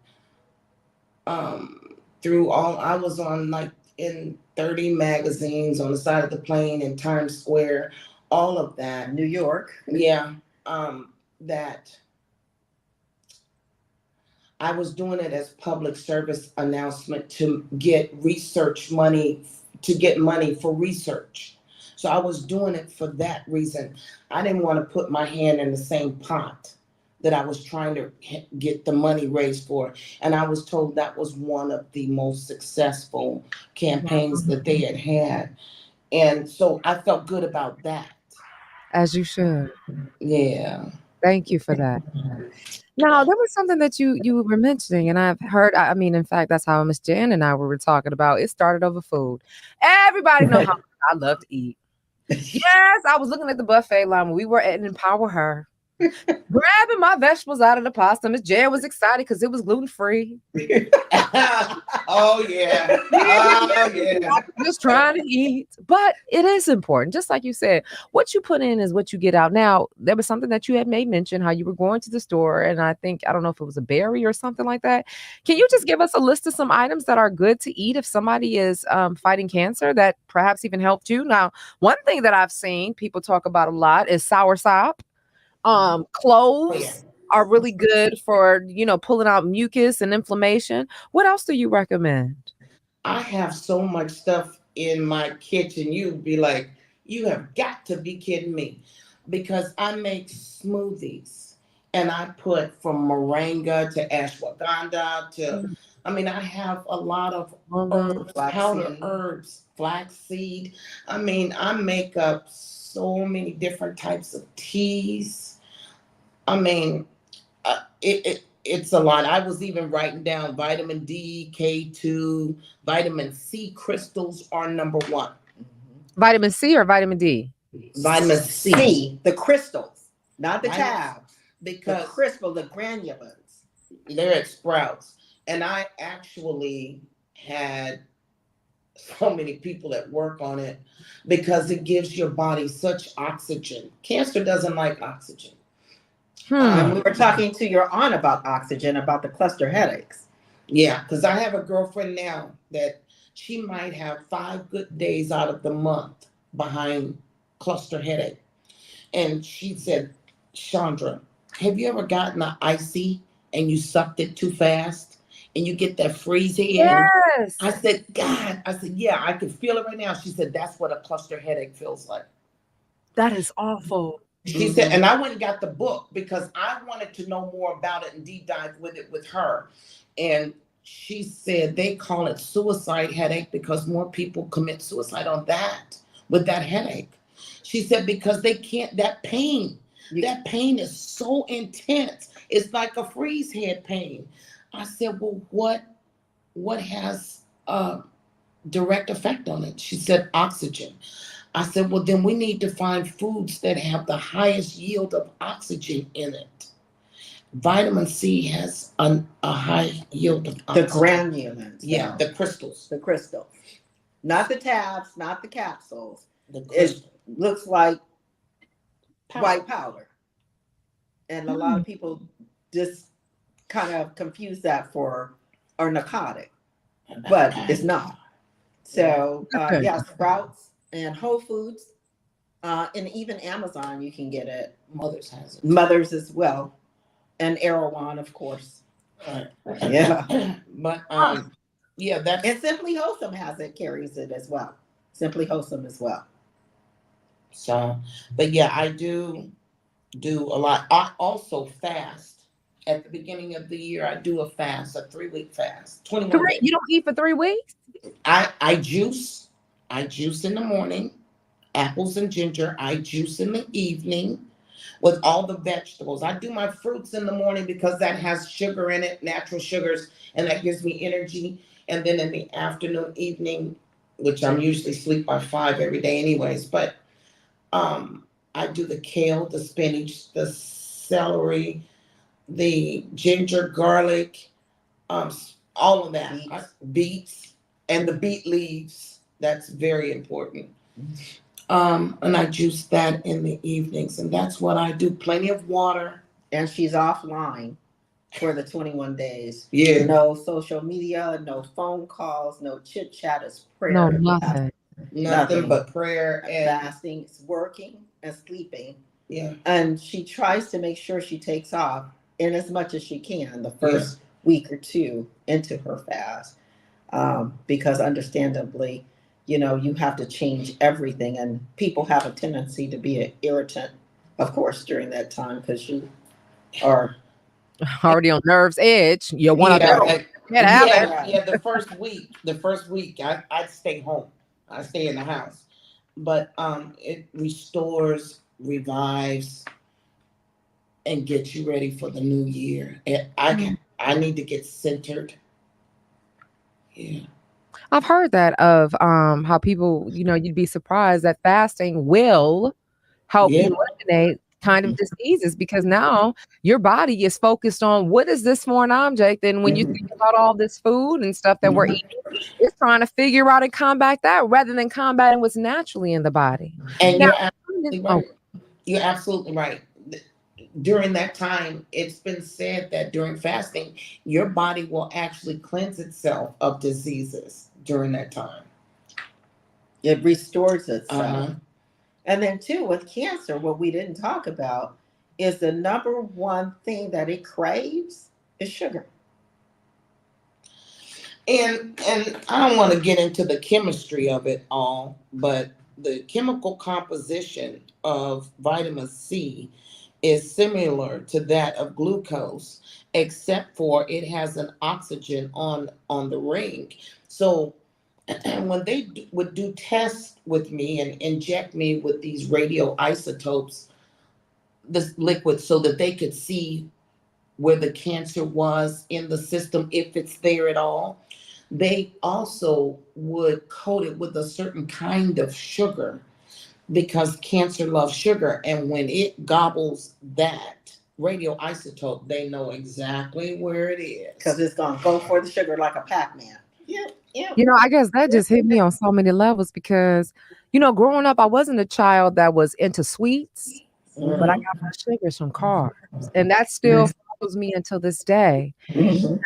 through all, I was on like in 30 magazines on the side of the plane in Times Square, all of that. New York. Yeah. That I was doing it as public service announcement to get research money, to get money for research. So I was doing it for that reason. I didn't want to put my hand in the same pot that I was trying to get the money raised for. And I was told that was one of the most successful campaigns that they had had. And so I felt good about that. As you should. Yeah. Thank you for that. Now, there was something that you were mentioning, and I've heard. I mean, in fact, that's how Miss Jan and I were talking about. It started over food. Everybody know how much I love to eat. Yes, I was looking at the buffet line when we were at Empower Her, grabbing my vegetables out of the pasta. Miss Jan was excited because it was gluten free. Oh yeah. Oh yeah. Just trying to eat. But it is important, just like you said, what you put in is what you get out. Now, there was something that you had made mention how you were going to the store, and I don't know if it was a berry or something like that. Can you just give us a list of some items that are good to eat if somebody is fighting cancer that perhaps even helped you? Now, one thing that I've seen people talk about a lot is soursop. Cloves are really good for, pulling out mucus and inflammation. What else do you recommend? I have so much stuff in my kitchen. You'd be like, you have got to be kidding me. Because I make smoothies and I put from moringa to ashwagandha to, I have a lot of herbs, powdered herbs, flaxseed. I make up so many different types of teas. It's a lot. I was even writing down vitamin D, K2, vitamin C crystals are number one. Vitamin C or vitamin D? Vitamin C. The crystals, not the tabs. Because the crystal, the granulins. They're at Sprouts. And I actually had so many people at work on it because it gives your body such oxygen. Cancer doesn't like oxygen. We were talking to your aunt about oxygen, about the cluster headaches. Yeah, because I have a girlfriend now that she might have 5 good days out of the month behind cluster headache. And she said, Chandra, have you ever gotten an icy and you sucked it too fast and you get that freeze in? Yes. I said, God, yeah, I can feel it right now. She said, that's what a cluster headache feels like. That is awful. She said, and I went and got the book because I wanted to know more about it and deep dive with it with her. And she said they call it suicide headache because more people commit suicide on that, with that headache. She said, because they can't, that pain is so intense. It's like a freeze head pain. I said, well, what has a direct effect on it? She said, oxygen. I said, well, then we need to find foods that have the highest yield of oxygen in it. Vitamin C has a high yield of oxygen. The granulins. Yeah, the crystals. The crystals. Not the tabs, not the capsules. It looks like white powder. And a lot of people just kind of confuse that for a narcotic, but it's not. So, Sprouts and Whole Foods, and even Amazon, you can get it. Mother's has it. Mother's as well. And Erewhon, of course. Yeah. But, that's. And Simply Wholesome carries it as well. Simply Wholesome as well. So, but yeah, I do a lot. I also fast. At the beginning of the year, I do a 3-week fast. 21 days. You don't eat for 3 weeks? I juice. I juice in the morning, apples and ginger. I juice in the evening with all the vegetables. I do my fruits in the morning because that has sugar in it, natural sugars, and that gives me energy. And then in the afternoon, evening, which I'm usually asleep by 5 every day anyways, but I do the kale, the spinach, the celery, the ginger, garlic, all of that. Beets and the beet leaves. That's very important. And I juice that in the evenings, and that's what I do. Plenty of water. and she's offline for the 21 days. Yeah. No social media, no phone calls, no chit chat. It's No, prayer. nothing. Nothing but prayer and fasting. It's working and sleeping. yeah. And she tries to make sure she takes off in as much as she can the first week or two into her fast. Because understandably, you have to change everything, and people have a tendency to be an irritant, of course, during that time because you are Already on nerves edge. You want to can't have it. Yeah. The first week, I'd stay home. I stay in the house, but it restores, revives, and gets you ready for the new year. And I need to get centered. Yeah. I've heard that of how people, you'd be surprised that fasting will help eliminate kind of diseases because now your body is focused on what is this foreign object. And when you think about all this food and stuff that we're eating, it's trying to figure out and combat that rather than combating what's naturally in the body. And now, you're absolutely right. You're absolutely right. During that time, it's been said that during fasting, your body will actually cleanse itself of diseases during that time. It restores itself. And then too, with cancer, what we didn't talk about is the number one thing that it craves is sugar. And I don't want to get into the chemistry of it all, but the chemical composition of vitamin C is similar to that of glucose, except for it has an oxygen on the ring. So when they would do tests with me and inject me with these radioisotopes, this liquid, so that they could see where the cancer was in the system, if it's there at all, they also would coat it with a certain kind of sugar because cancer loves sugar. And when it gobbles that radioisotope, they know exactly where it is. Because it's going to go for the sugar like a Pac-Man. Yeah. I guess that just hit me on so many levels because, growing up, I wasn't a child that was into sweets, but I got my sugars from carbs. And that still follows me until this day. And,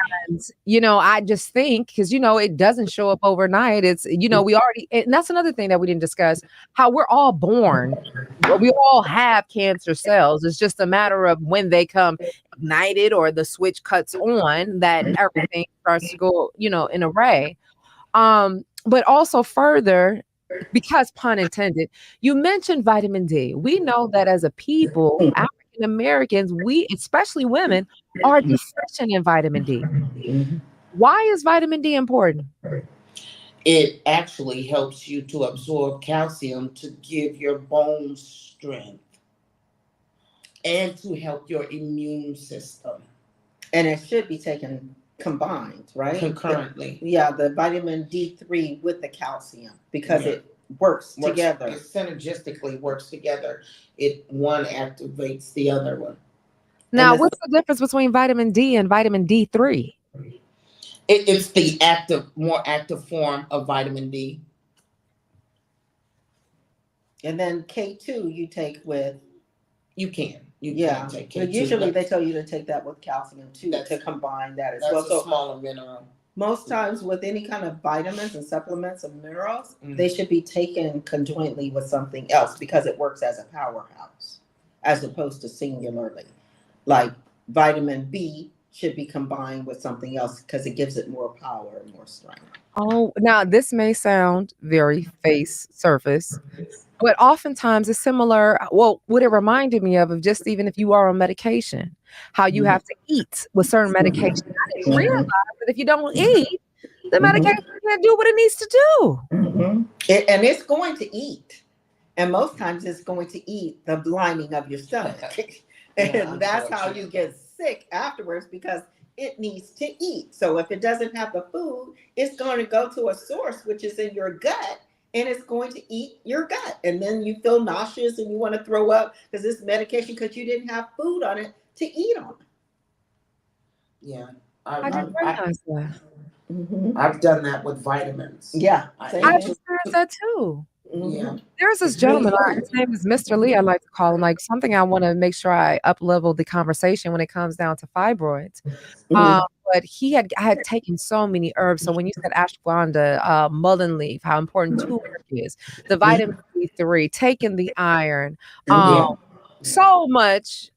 I just think, because, it doesn't show up overnight. It's, we already, and that's another thing that we didn't discuss, how we're all born. We all have cancer cells. It's just a matter of when they come ignited or the switch cuts on that everything starts to go, in array. But also further, because pun intended, you mentioned vitamin D. We know that as a people, African Americans, we, especially women, are deficient in vitamin D. Why is vitamin D important? It actually helps you to absorb calcium to give your bones strength and to help your immune system. And it should be taken combined, right? Concurrently. The vitamin D3 with the calcium because it works together. It synergistically works together. One activates the other one. Now, what's the difference between vitamin D and vitamin D3? It's the more active form of vitamin D. And then K2 you take with. You can take K2. Usually they tell you to take that with calcium too, to combine that as well. That's a smaller mineral. Most times with any kind of vitamins and supplements and minerals, they should be taken conjointly with something else because it works as a powerhouse as opposed to singularly. Like vitamin B should be combined with something else because it gives it more power and more strength. Oh, now this may sound very face surface, but oftentimes it's similar. Well, what it reminded me of just even if you are on medication, how you have to eat with certain medication. I didn't realize that if you don't eat, the medication can't do what it needs to do. And it's going to eat. And most times it's going to eat the lining of your stomach. And that's how you get sick afterwards because it needs to eat. So if it doesn't have the food, it's going to go to a source, which is in your gut, and it's going to eat your gut. And then you feel nauseous and you want to throw up because this medication, because you didn't have food on it to eat on. Yeah. I didn't realize that. I've done that with vitamins. Yeah. I experienced that too. Yeah. There's this It's really gentleman, hard. his name is Mr. Lee, I like to call him, like, something I wanna make sure I up-level the conversation when it comes down to fibroids. Um, Mhm. but I had taken so many herbs, so when you said ashwagandha, mullein leaf, how important turmeric is, the vitamin D3, taking the iron, um, Mhm. so much,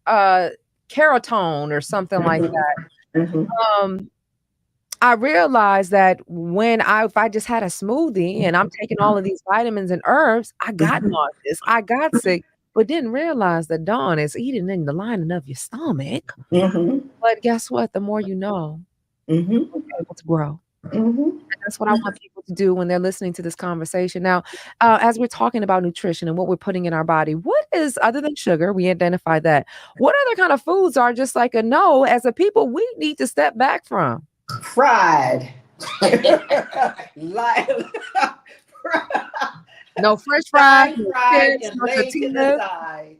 Keratone or something like that. Mhm. Um, I realized that if I just had a smoothie and I'm taking all of these vitamins and herbs, I got nauseous, I got sick, but didn't realize that Dawn is eating in the lining of your stomach. Mhm. But guess what? The more you know, Mhm. you're able to grow. Mhm. And that's what I want people to do when they're listening to this conversation. Now, as we're talking about nutrition and what we're putting in our body, what is, other than sugar, we identify that, what other kind of foods are just like a no, as a people, we need to step back from? Fried. Like, No french fries, stir no fried chips, and no laid to the tortillas. side.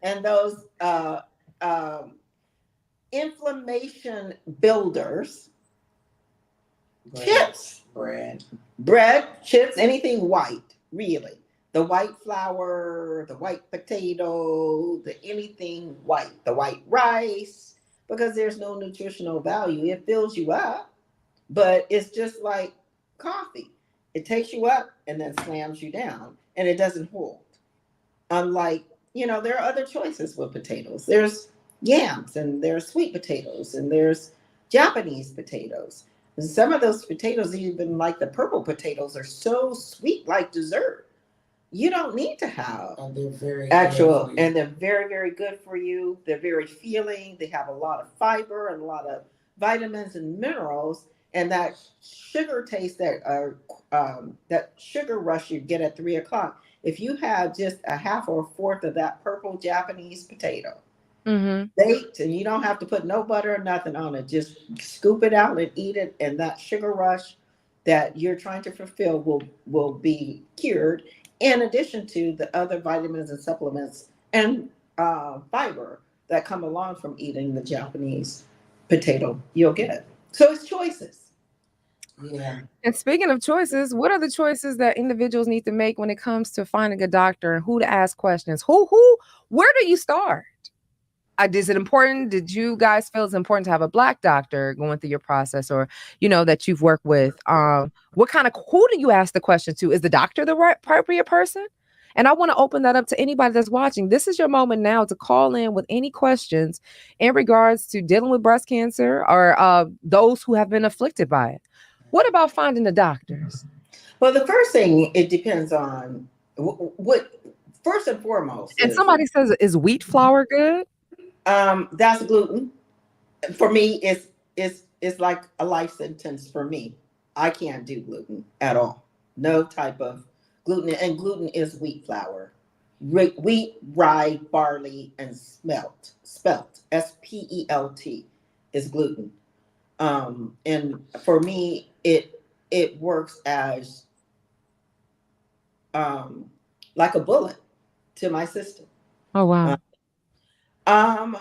And those um, inflammation builders, chips, bread, chips, anything white, really. The white flour, the white potato, the anything white, the white rice, because there's no nutritional value. It fills you up, but it's just like coffee. It takes you up and then slams you down, and it doesn't hold. Unlike, there are other choices with potatoes. There's yams, and there's sweet potatoes, and there's Japanese potatoes. And some of those potatoes, even like the purple potatoes, are so sweet, like dessert. You don't need to have And they're very actual, good for you. and they're very, very good for you. They're very filling. They have a lot of fiber and a lot of vitamins and minerals. And that sugar taste, that sugar rush you get at 3 o'clock. If you have just a half or a fourth of that purple Japanese potato, Mhm. baked, and you don't have to put no butter or nothing on it, just scoop it out and eat it, and that sugar rush that you're trying to fulfill will be cured, in addition to the other vitamins and supplements and fiber that come along from eating the Japanese potato you'll get. So it's choices. Yeah. And speaking of choices, what are the choices that individuals need to make when it comes to finding a doctor and who to ask questions? Where do you start? Is it important? Did you guys feel it's important to have a Black doctor going through your process, or, that you've worked with? Who do you ask the question to? Is the doctor the right appropriate person? And I want to open that up to anybody that's watching. This is your moment now to call in with any questions in regards to dealing with breast cancer, or those who have been afflicted by it. What about finding the doctors? Well, the first thing, it depends on what first and foremost And is somebody says, is wheat flour good? that's gluten. For me, it's like a life sentence for me. I can't do gluten at all. No type of gluten, and gluten is wheat flour, wheat, rye, barley, and spelt spelt is gluten. And for me, it works as um, like a bullet to my system. Oh, Uh, wow. um,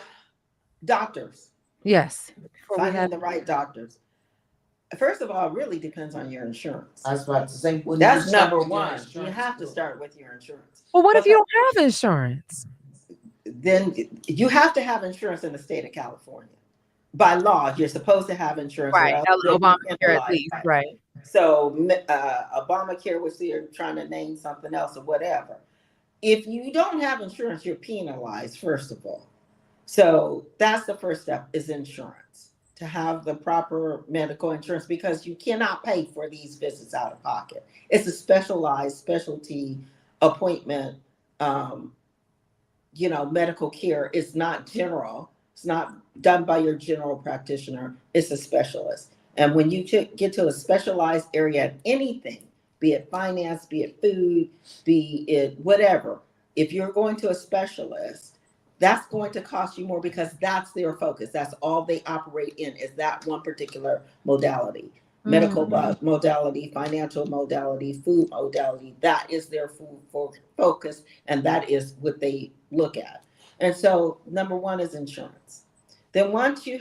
doctors, Yes. Before we finding have the right doctors. First of all, it really depends on your insurance. I was about to say, when That's you start number with your one. You insurance, have to go. start with your insurance. Well, what if you Because don't have insurance? then you have to have insurance in the state of California. By law, you're supposed to have insurance, or Right, else you'll be Obamacare at penalized. least, right. So Obamacare was here trying to name something else or whatever. If you don't have insurance, you're penalized, first of all. So that's the first step, is insurance, to have the proper medical insurance, because you cannot pay for these visits out of pocket. It's a specialized specialty appointment, um, medical care. It's not general. It's not done by your general practitioner. It's a specialist. And when you get to a specialized area of anything, be it finance, be it food, be it whatever, if you're going to a specialist, that's going to cost you more, because that's their focus. That's all they operate in, is that one particular modality. Medical modality, financial modality, food modality. That is their focus, and that is what they look at. And so, number one is insurance. Then, once you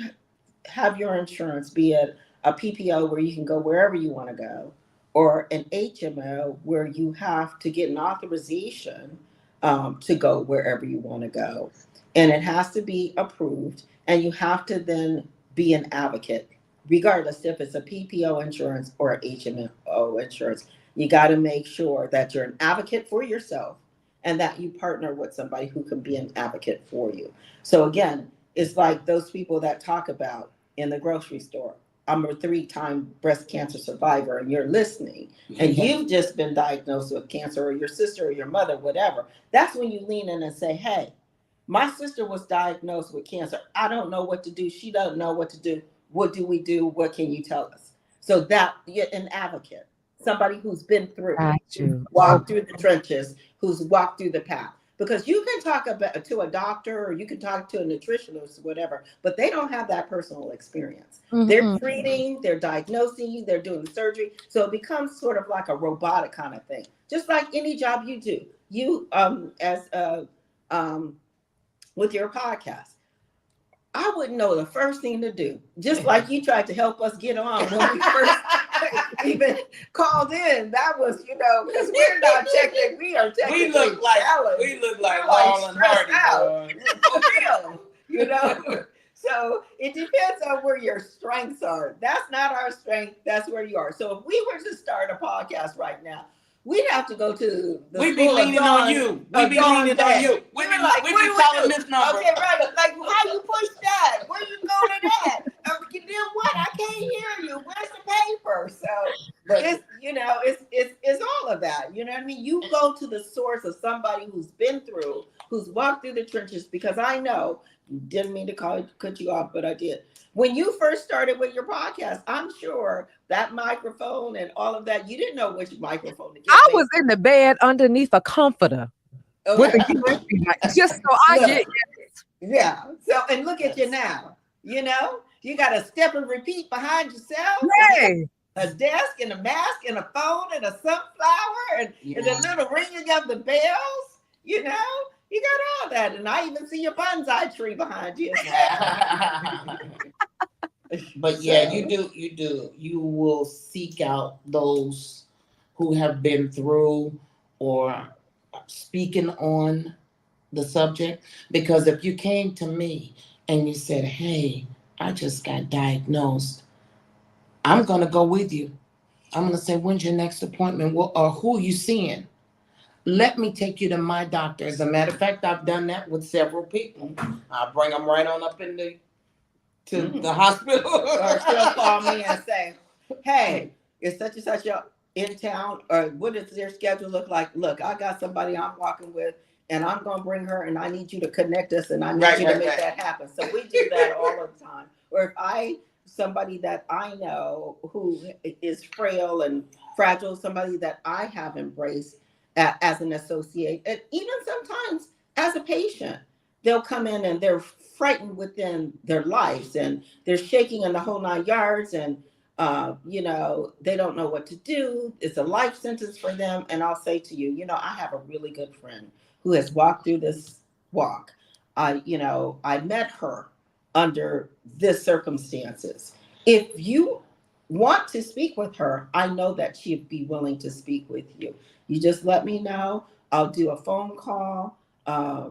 have your insurance, be it a PPO where you can go wherever you want to go, or an HMO where you have to get an authorization to go wherever you want to go. And it has to be approved, and you have to then be an advocate, regardless if it's a PPO insurance or an HMO insurance. You got to make sure that you're an advocate for yourself and that you partner with somebody who can be an advocate for you. So, again, it's like those people that talk about in the grocery store. I'm a 3-time breast cancer survivor, and you're listening, and you've just been diagnosed with cancer, or your sister or your mother, whatever. That's when you lean in and say, hey, my sister was diagnosed with cancer. I don't know what to do. She doesn't know what to do. What do we do? What can you tell us? So that you're an advocate, somebody who's been through, Got you. walked through the trenches, who's walked through the path. Because you can talk about to a doctor, or you can talk to a nutritionist, whatever, but they don't have that personal experience. They're treating, they're diagnosing, they're doing the surgery. So it becomes sort of like a robotic kind of thing. Just like any job you do. You as with your podcast, I wouldn't know the first thing to do. Just like you tried to help us get on when we first even called in. That was, because we're not technically, we are technically We look like Laurel and Hardy. For real, So it depends on where your strengths are. That's not our strength. That's where you are. So if we were to start a podcast right now, we'd have to go to the We'd be leaning on you. We'd be leaning on you. We'd be calling this number. Okay, right. Like, how you push that? Where you go to that? Then what? I can't hear you. Where's the paper? So it's all of that. You know what I mean? You go to the source of somebody who's been through, who's walked through the trenches, because I know, didn't mean to cut you off, but I did. When you first started with your podcast, I'm sure that microphone and all of that, you didn't know which microphone to get. I was in the bed underneath a comforter with a USB mic, just so I get it. Yeah. So, and look at you now. You got a step and repeat behind yourself. Hey. A desk and a mask and a phone and a sunflower and a little ringing of the bells. You got all that. And I even see your bonsai tree behind you. But yeah, you do. You will seek out those who have been through or speaking on the subject. Because if you came to me and you said, hey, I just got diagnosed, I'm going to go with you. I'm going to say, when's your next appointment? Or who are you seeing? Let me take you to my doctor. As a matter of fact, I've done that with several people. I bring them right on up to the hospital. Or she'll call me and say, hey, is such and such in town? Or what does their schedule look like? Look, I got somebody I'm walking with, and I'm going to bring her, and I need you to connect us, and I need you to make that happen. So we do that all the time. Or if somebody that I know who is frail and fragile, somebody that I have embraced as an associate, and even sometimes as a patient, they'll come in and they're frightened within their lives, and they're shaking in the whole 9 yards, and they don't know what to do. It's a life sentence for them. And I'll say to you, I have a really good friend who has walked through this walk. I met her under this circumstances. If you want to speak with her, I know that she'd be willing to speak with you. You just let me know. I'll do a phone call, a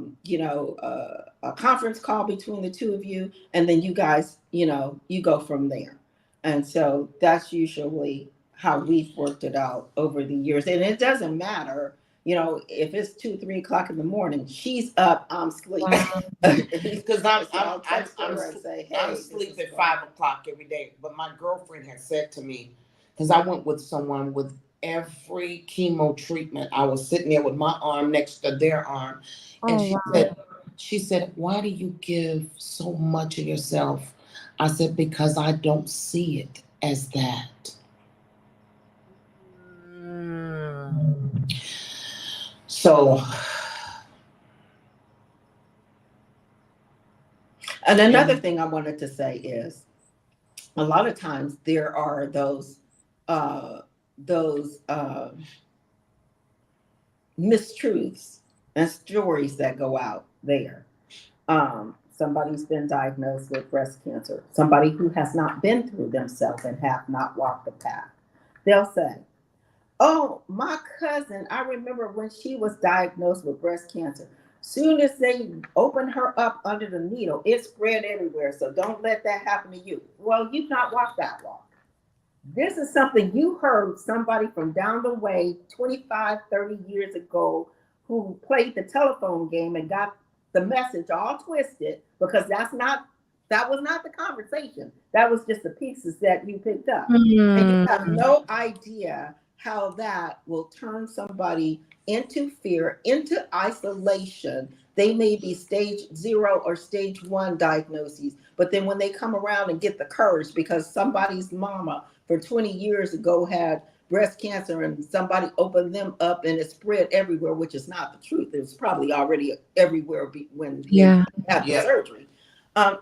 conference call between the two of you, and then you guys, you go from there. And so that's usually how we've worked it out over the years. And it doesn't matter, if it's 2, 3 o'clock in the morning, she's up, I'm sleeping. Because I'm sleep at 5 o'clock every day. But my girlfriend had said to me, because I went with someone with every chemo treatment, I was sitting there with my arm next to their arm, and she said, why do you give so much of yourself? I said, because I don't see it as that. So, and another thing I wanted to say is, a lot of times there are those mistruths and stories that go out there. Somebody's been diagnosed with breast cancer, somebody who has not been through themselves and have not walked the path. They'll say, Oh, my cousin, I remember when she was diagnosed with breast cancer. Soon as they opened her up under the needle, it spread everywhere. So don't let that happen to you. Well, you've not walked that long. This is something you heard somebody from down the way 25, 30 years ago who played the telephone game and got the message all twisted because that was not the conversation. That was just the pieces that you picked up. And you have no idea how that will turn somebody into fear, into isolation. They may be stage 0 or stage 1 diagnoses, but then when they come around and get the courage because somebody's mama for 20 years ago had breast cancer and somebody opened them up and it spread everywhere, which is not the truth. It was probably already everywhere when they had the surgery.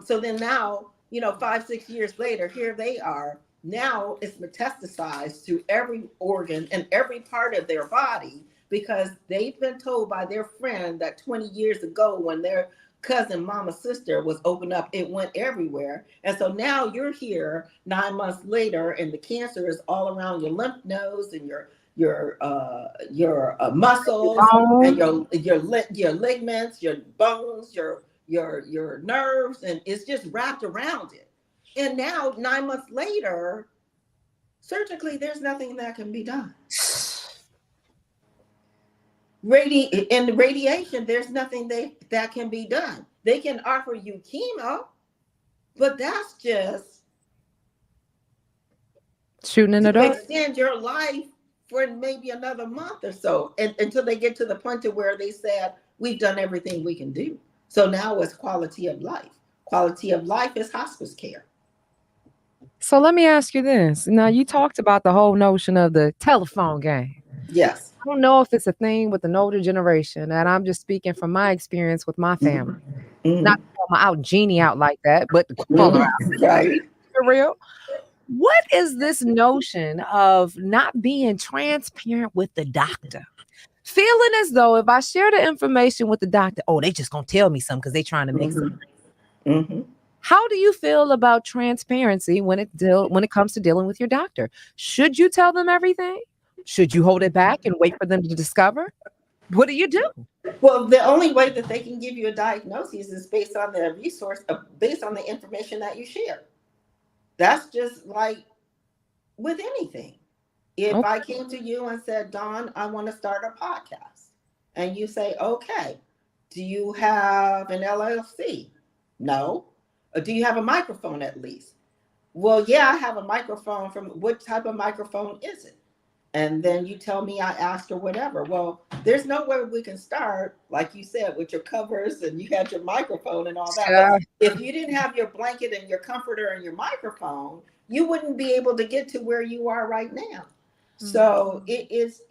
So then now, 5, 6 years later, here they are. Now it's metastasized to every organ and every part of their body because they've been told by their friend that 20 years ago when their cousin, mama, sister was opened up, it went everywhere. And so now you're here 9 months later and the cancer is all around your lymph nodes and your muscles and your ligaments, your bones, your nerves, and it's just wrapped around it. And now 9 months later, surgically, there's nothing that can be done. In the radiation, there's nothing that can be done. They can offer you chemo, but that's just shooting in the dark. Extend your life for maybe another month or so, until they get to the point to where they said, we've done everything we can do. So now it's quality of life. Quality of life is hospice care. So let me ask you this. Now, you talked about the whole notion of the telephone game. Yes. I don't know if it's a thing with an older generation, and I'm just speaking from my experience with my family. Not to call my genie out like that, but to call her out. Right. For real. What is this notion of not being transparent with the doctor? Feeling as though if I share the information with the doctor, they just gonna tell me something because they trying to make something. How do you feel about transparency when it comes to dealing with your doctor? Should you tell them everything? Should you hold it back and wait for them to discover? What do you do? Well, the only way that they can give you a diagnosis is based on the resource, based on the information that you share. That's just like with anything. If I came to you and said, Dawn, I want to start a podcast, and you say, okay, do you have an LLC? No. Or do you have a microphone at least? Well, yeah, I have a microphone. From what type of microphone is it? And then you tell me I asked or whatever. Well, there's no way we can start, like you said, with your covers and you had your microphone and all that. Yeah. But if you didn't have your blanket and your comforter and your microphone, you wouldn't be able to get to where you are right now. So it is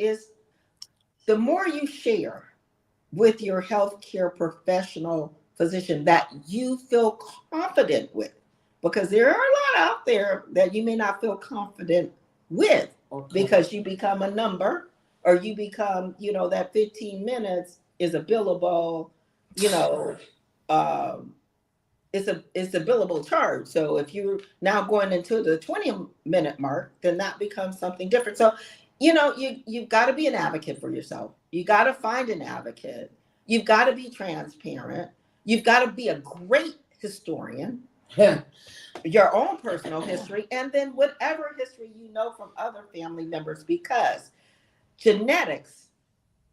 the more you share with your healthcare professional physician that you feel confident with, because there are a lot out there that you may not feel confident with because you become a number or you become, that 15 minutes is a billable, it's a billable charge. So if you're now going into the 20-minute mark, then that becomes something different. So, you've got to be an advocate for yourself. You got to find an advocate. You've got to be transparent. You've got to be a great historian, your own personal history, and then whatever history you know from other family members, because genetics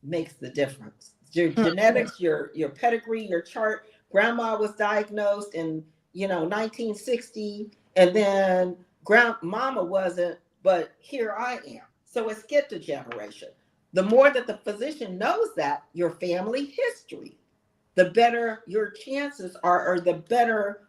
makes the difference. Your genetics, your pedigree, your chart. Grandma was diagnosed in 1960, and then grandmama wasn't, but here I am. So it's skipped a generation. The more that the physician knows that your family history, the better your chances are, or the better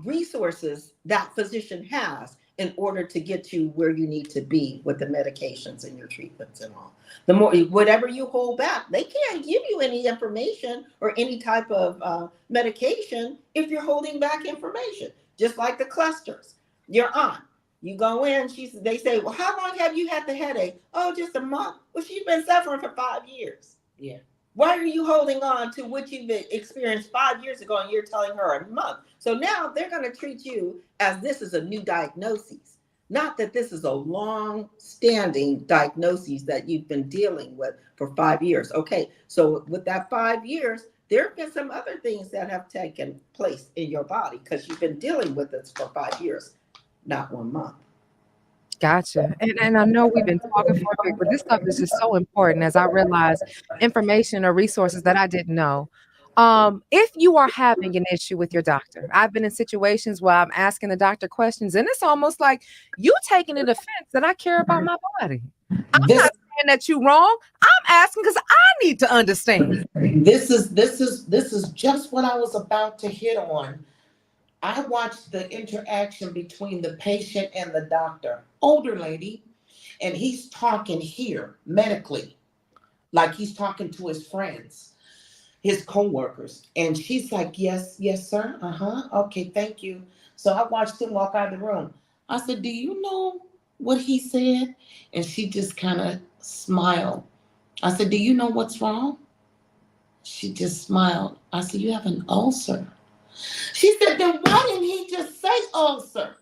resources that physician has in order to get you where you need to be with the medications and your treatments and all. The more, whatever you hold back, they can't give you any information or any type of medication if you're holding back information. Just like the clusters. Your aunt, you go in, they say, well, how long have you had the headache? Oh, just a month. Well, she's been suffering for 5 years. Yeah. Why are you holding on to what you've experienced 5 years ago and you're telling her a month? So now they're going to treat you as this is a new diagnosis. Not that this is a long-standing diagnosis that you've been dealing with for 5 years. Okay, so with that 5 years, there have been some other things that have taken place in your body because you've been dealing with this for 5 years, not 1 month. Gotcha. And I know we've been talking for a bit, but this stuff is just so important as I realize information or resources that I didn't know. If you are having an issue with your doctor, I've been in situations where I'm asking the doctor questions, and it's almost like you taking it offense that I care about my body. I'm This not saying that you wrong. I'm asking because I need to understand. this is just what I was about to hit on. I watched the interaction between the patient and the doctor. Older lady, and he's talking here medically, like he's talking to his friends, his coworkers. And she's like, yes, yes, sir. Uh-huh. Okay, thank you. So I watched him walk out of the room. I said, do you know what he said? And she just kind of smiled. I said, do you know what's wrong? She just smiled. I said, you have an ulcer. She said, then why didn't he just say ulcer?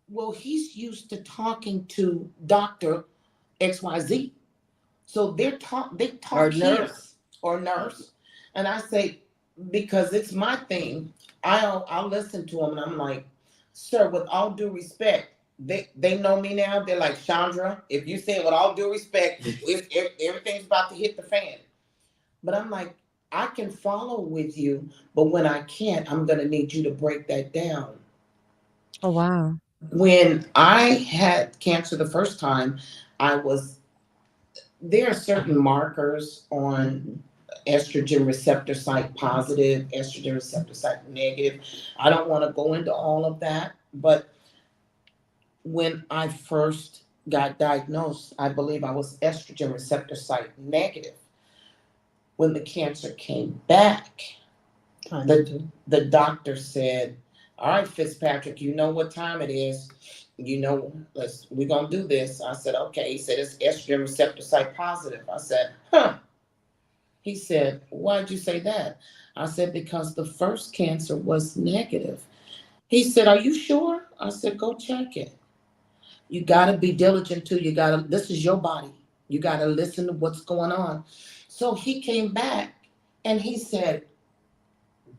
Well, he's used to talking to Dr. XYZ. So they talk Or here, nurse. or nurse. And I say, because it's my thing, I'll listen to him and I'm like, sir, with all due respect, they know me now. They're like, Chandra, if you say it with all due respect, everything's about to hit the fan. But I'm like, I can follow with you, but when I can't, I'm gonna need you to break that down. Oh, wow. When I had cancer the first time, I was there are certain markers on estrogen receptor site positive, estrogen receptor site negative. I don't want to go into all of that, but when I first got diagnosed, I believe I was estrogen receptor site negative. When the cancer came back, the doctor said, all right, Fitzpatrick, you know what time it is. You know, we're gonna do this. I said, okay. He said it's estrogen receptor site positive. I said, huh. He said, why'd you say that? I said, because the first cancer was negative. He said, are you sure? I said, go check it. You gotta be diligent too. This is your body. You gotta listen to what's going on. So he came back and he said,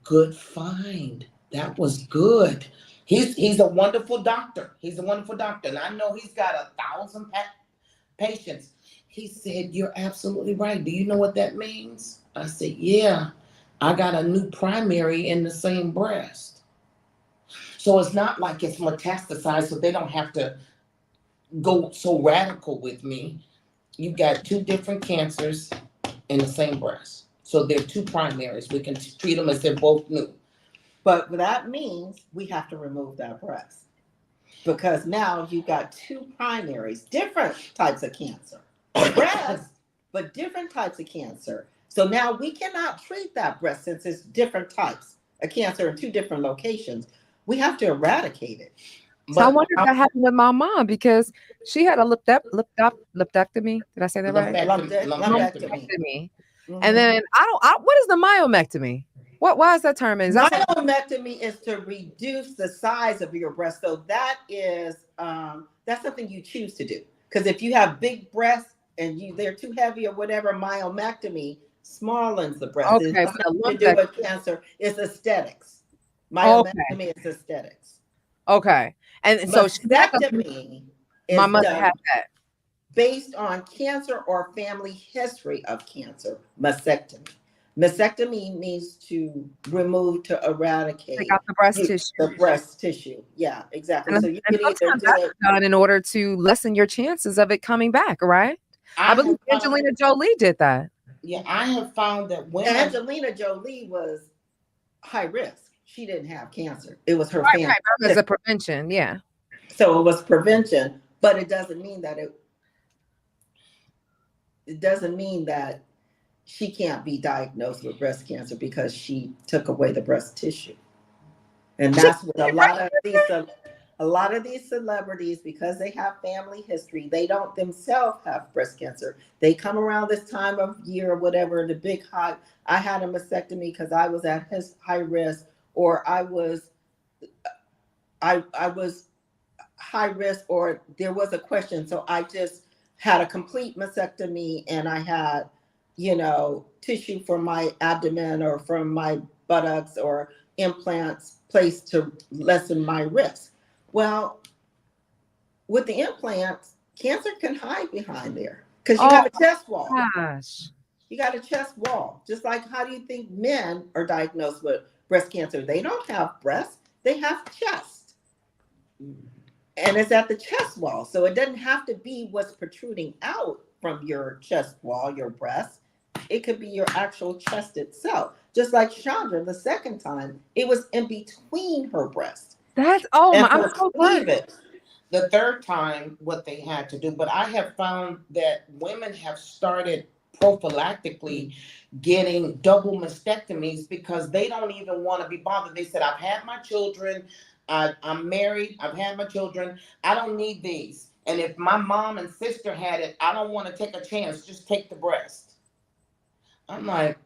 good find. That was good. He's a wonderful doctor. He's a wonderful doctor. And I know he's got 1,000 patients. He said, you're absolutely right. Do you know what that means? I said, yeah. I got a new primary in the same breast. So it's not like it's metastasized, so they don't have to go so radical with me. You got two different cancers in the same breast. So they're two primaries. We can treat them as they're both new. But that means we have to remove that breast because now you've got two primaries, different types of cancer. Breast, but different types of cancer. So now we cannot treat that breast since it's different types of cancer in two different locations. We have to eradicate it. So I wonder if that happened with my mom because she had a lipectomy. Did I say that right? Lumpectomy. And then what is the myomectomy? Why is that term? Myomectomy is to reduce the size of your breast. So that is that's something you choose to do. Because if you have big breasts and they're too heavy or whatever, myomectomy smallens the breast. Okay, it's nothing to do with cancer. It's aesthetics. Myomectomy is aesthetics. Okay. And so mastectomy is my mother had that. Based on cancer or family history of cancer. Mastectomy. Mastectomy means to remove, to eradicate. Take out the breast tissue. The breast tissue. Yeah, exactly. And so you can either do it done in order to lessen your chances of it coming back, right? I believe Angelina Jolie did that. Yeah, I have found that when Angelina Jolie was high risk. She didn't have cancer. It was her family. Right, as a prevention, yeah. So it was prevention, but it doesn't mean that it doesn't mean that she can't be diagnosed with breast cancer because she took away the breast tissue. And that's what a lot of these celebrities, because they have family history, they don't themselves have breast cancer. They come around this time of year or whatever, the big high. I had a mastectomy because I was at high risk, or I high risk or there was a question. So I just had a complete mastectomy and I had, tissue from my abdomen or from my buttocks or implants placed to lessen my risk. Well, with the implants, cancer can hide behind there because you have a chest wall. Gosh. You got a chest wall. Just like how do you think men are diagnosed with breast cancer? They don't have breasts, they have chest. And it's at the chest wall. So it doesn't have to be what's protruding out from your chest wall, your breast. It could be your actual chest itself. Just like Chandra, the second time, it was in between her breasts. I'm so glad. The third time, what they had to do, but I have found that women have started prophylactically getting double mastectomies because they don't even want to be bothered. They said, I've had my children, I'm married, I've had my children, I don't need these. And if my mom and sister had it, I don't want to take a chance, just take the breast. I'm like,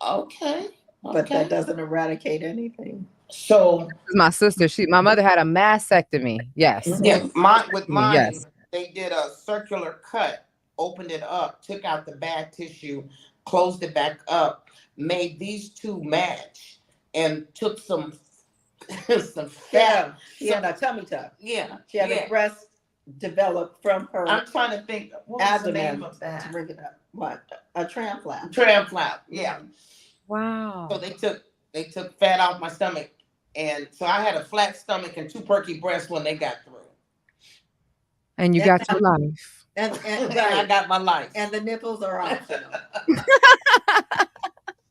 okay. But that doesn't eradicate anything. So My sister, my mother had a mastectomy. Yes. Yeah, mine, yes. They did a circular cut, opened it up, took out the bad tissue, closed it back up, made these two match, and took some fat. She had a tummy tuck. Yeah. She had a breast developed from her. I'm trying to think. What was the name of that? To bring it up. What? A tram flap. Tram flap. Yeah. Wow. So they took fat off my stomach. And so I had a flat stomach and two perky breasts when they got through. And you got your life. And I got my life. And the nipples are optional.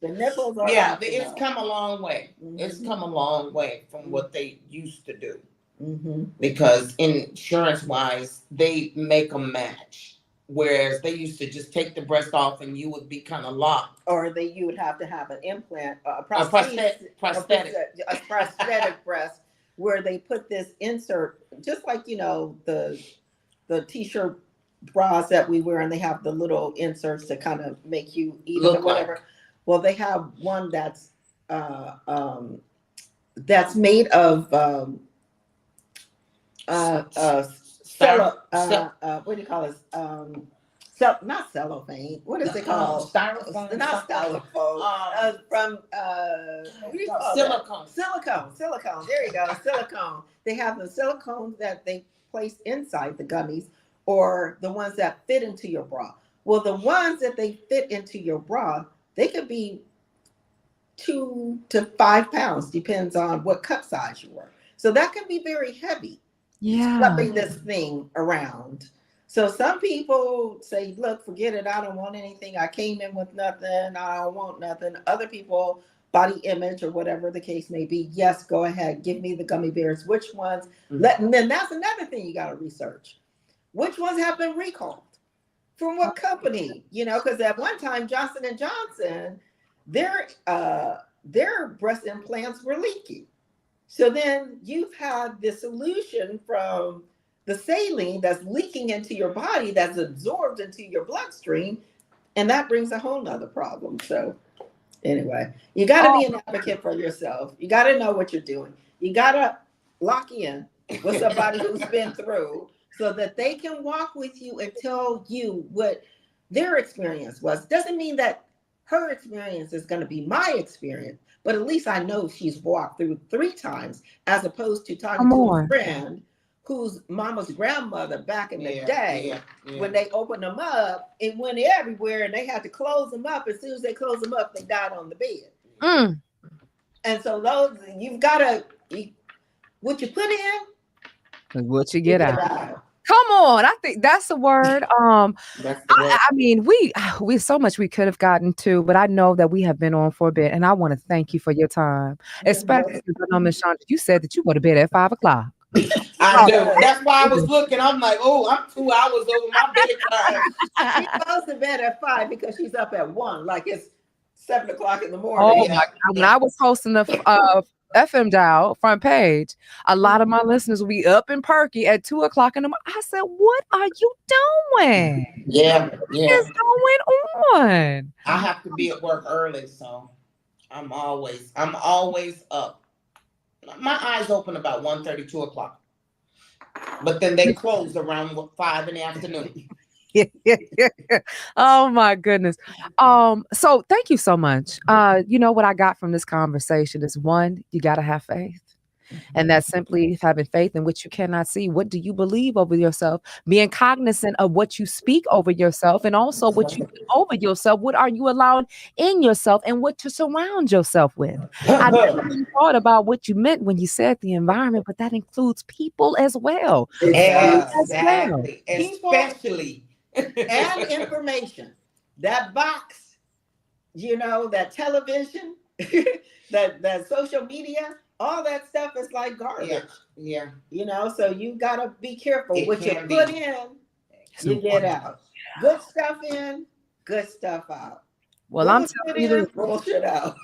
The nipples are optional. It's come a long way. Mm-hmm. It's come a long way from what they used to do. Mm-hmm. Because insurance-wise, they make a match. Whereas they used to just take the breast off and you would be kind of locked. Or you would have to have an implant, a prosthetic breast, where they put this insert, just like, the t-shirt bras that we wear and they have the little inserts to kind of make you eat it or whatever. Like. Well, they have one that's made of what do you call it? Not cellophane. What is it called? Styrofoam. Not styrofoam. From silicone. Silicone. There you go. Silicone. They have the silicone that they place inside the gummies, or the ones that fit into your bra. Well, the ones that they fit into your bra, they could be 2 to 5 pounds, depends on what cup size you were. So that can be very heavy. Schlepping this thing around. So some people say, look, forget it. I don't want anything. I came in with nothing. I don't want nothing. Other people, body image or whatever the case may be. Yes, go ahead. Give me the gummy bears. Which ones? And then that's another thing you got to research. Which ones have been recalled? From what company? Because at one time, Johnson & Johnson, their breast implants were leaky. So then you've had the solution from the saline that's leaking into your body, that's absorbed into your bloodstream, and that brings a whole nother problem. So anyway, you got to be an advocate for yourself. You got to know what you're doing. You got to lock in with somebody who's been through so that they can walk with you and tell you what their experience was. Doesn't mean that her experience is going to be my experience, but at least I know she's walked through 3 times, as opposed to talking to a friend whose mama's grandmother back in the day, when they opened them up, it went everywhere and they had to close them up. As soon as they closed them up, they died on the bed. And so those, you've got to, what you put in, what you get out. Come on, I think that's the word. I mean, we so much we could have gotten to, but I know that we have been on for a bit, and I want to thank you for your time, especially because I know, Miss Chandra, you said that you go to bed at 5 o'clock. I do. That's why I was looking. I'm like, oh, I'm 2 hours over my bedtime. She goes to bed at 5 because she's up at 1, like it's 7 o'clock in the morning. Oh my God! When I was hosting the FM dial front page, a lot of my listeners will be up and perky at 2 o'clock in the morning. I said, "What are you doing? What is going on?" I have to be at work early, so I'm always up. My eyes open about 1:30, 2 o'clock. But then they close around 5 in the afternoon. Oh my goodness. So thank you so much. You know what I got from this conversation is one, you gotta have faith. And that's simply having faith in which you cannot see. What do you believe over yourself? Being cognizant of what you speak over yourself and also what you put over yourself. What are you allowing in yourself and what to surround yourself with? I never really thought about what you meant when you said the environment, but that includes people as well. As well. Exactly. Especially. And information. That box, that television, that social media, all that stuff is like garbage. Yeah. So you gotta be careful. It What you can put be. in, you get out. Good stuff in, good stuff out. Well, I'm Bullshit telling you this. in, bullshit out.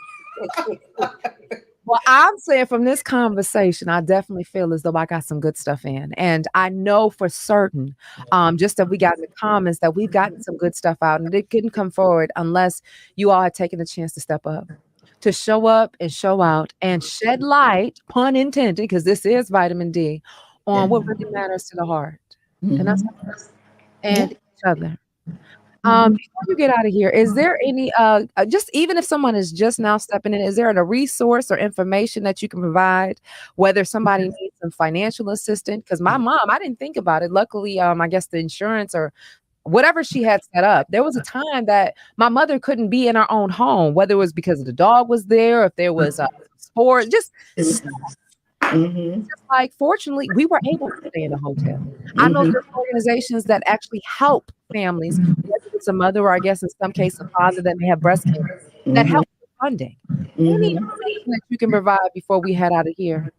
Well, I'm saying from this conversation, I definitely feel as though I got some good stuff in. And I know for certain, just that we got in the comments that we've gotten some good stuff out. And it couldn't come forward unless you all had taken the chance to step up and show out and shed light, pun intended, because this is vitamin D, on what really matters to the heart. And that's us and each other. Before you get out of here, is there any just even if someone is just now stepping in, is there a resource or information that you can provide, whether somebody needs some financial assistance? Because my mom, I didn't think about it. Luckily, I guess the insurance or whatever she had set up, there was a time that my mother couldn't be in our own home, whether it was because the dog was there, if there was sport, just like fortunately, we were able to stay in a hotel. I know there's organizations that actually help families, whether it's a mother or I guess in some cases a father that may have breast cancer, that help with funding. Any information that you can provide before we head out of here?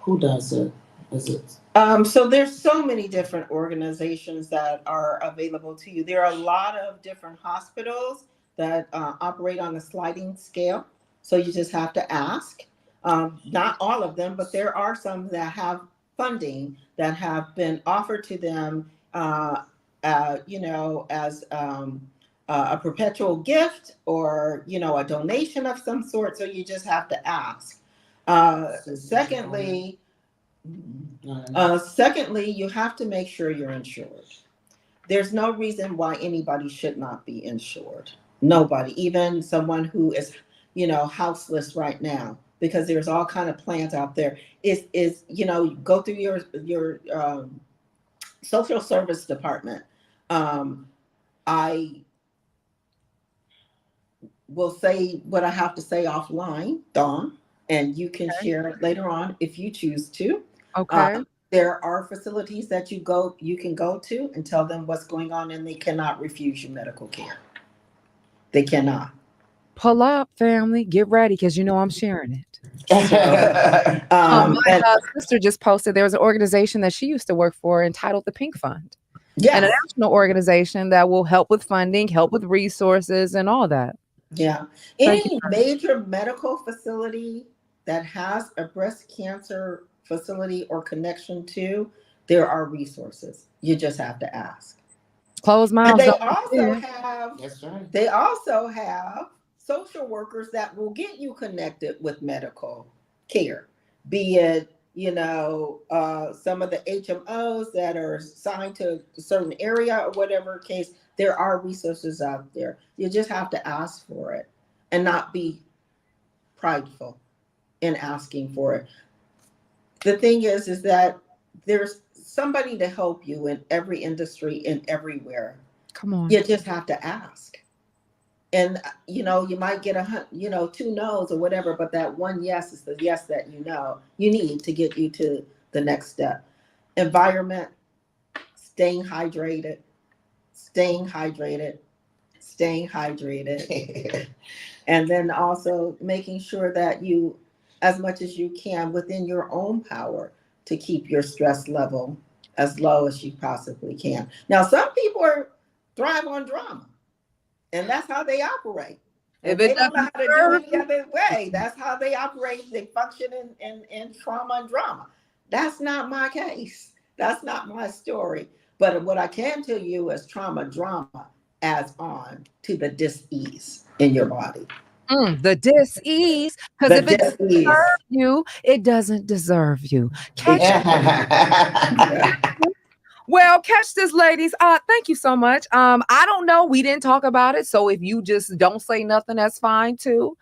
Who does it? Is it? So there's so many different organizations that are available to you. There are a lot of different hospitals that operate on a sliding scale. So you just have to ask. Not all of them, but there are some that have funding that have been offered to them, as a perpetual gift or, a donation of some sort. So you just have to ask. Secondly, you have to make sure you're insured. There's no reason why anybody should not be insured. Nobody, even someone who is, houseless right now, because there's all kind of plans out there. Go through your social service department. I will say what I have to say offline, Dawn, and you can share it later on if you choose to. Okay. There are facilities that you can go to and tell them what's going on, and they cannot refuse you medical care. They cannot. Pull up, family. Get ready, because I'm sharing it. My sister just posted there was an organization that she used to work for entitled the Pink Fund. Yes. And a national organization that will help with funding, help with resources and all that. Yeah. Any major medical facility that has a breast cancer facility or connection to, there are resources. You just have to ask. Close mouths. And they also have social workers that will get you connected with medical care, be it, some of the HMOs that are assigned to a certain area or whatever case. There are resources out there. You just have to ask for it and not be prideful in asking for it. The thing is that there's somebody to help you in every industry and everywhere. Come on. You just have to ask. And, you might get 2 no's or whatever, but that one yes is the yes that you need to get you to the next step. Environment, staying hydrated. And then also making sure that you, as much as you can within your own power, to keep your stress level as low as you possibly can. Now, some people thrive on drama. And that's how they operate. And they don't know how to do it any other way. That's how they operate. They function in trauma and drama. That's not my case. That's not my story. But what I can tell you is drama adds on to the dis-ease in your body. The dis-ease, because The if it doesn't dis-ease. serve you, it doesn't deserve you. Catch Well, catch this, ladies. Thank you so much. I don't know. We didn't talk about it. So if you just don't say nothing, that's fine too.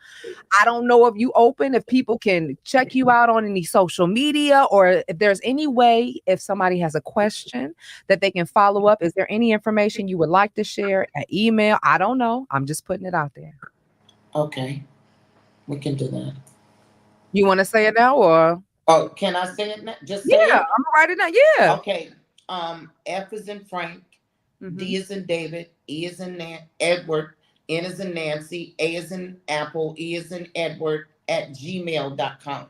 I don't know if you open, if people can check you out on any social media, or if there's any way, if somebody has a question that they can follow up. Is there any information you would like to share? An email? I don't know. I'm just putting it out there. Okay, we can do that. You want to say it now, or Oh, can I say it now? Just say yeah, it? I'm gonna write it down. Yeah. Okay. F is in Frank, Mhm. D is in David, E is in Edward, N is in Nancy, A is in Apple, E is in Edward at gmail.com.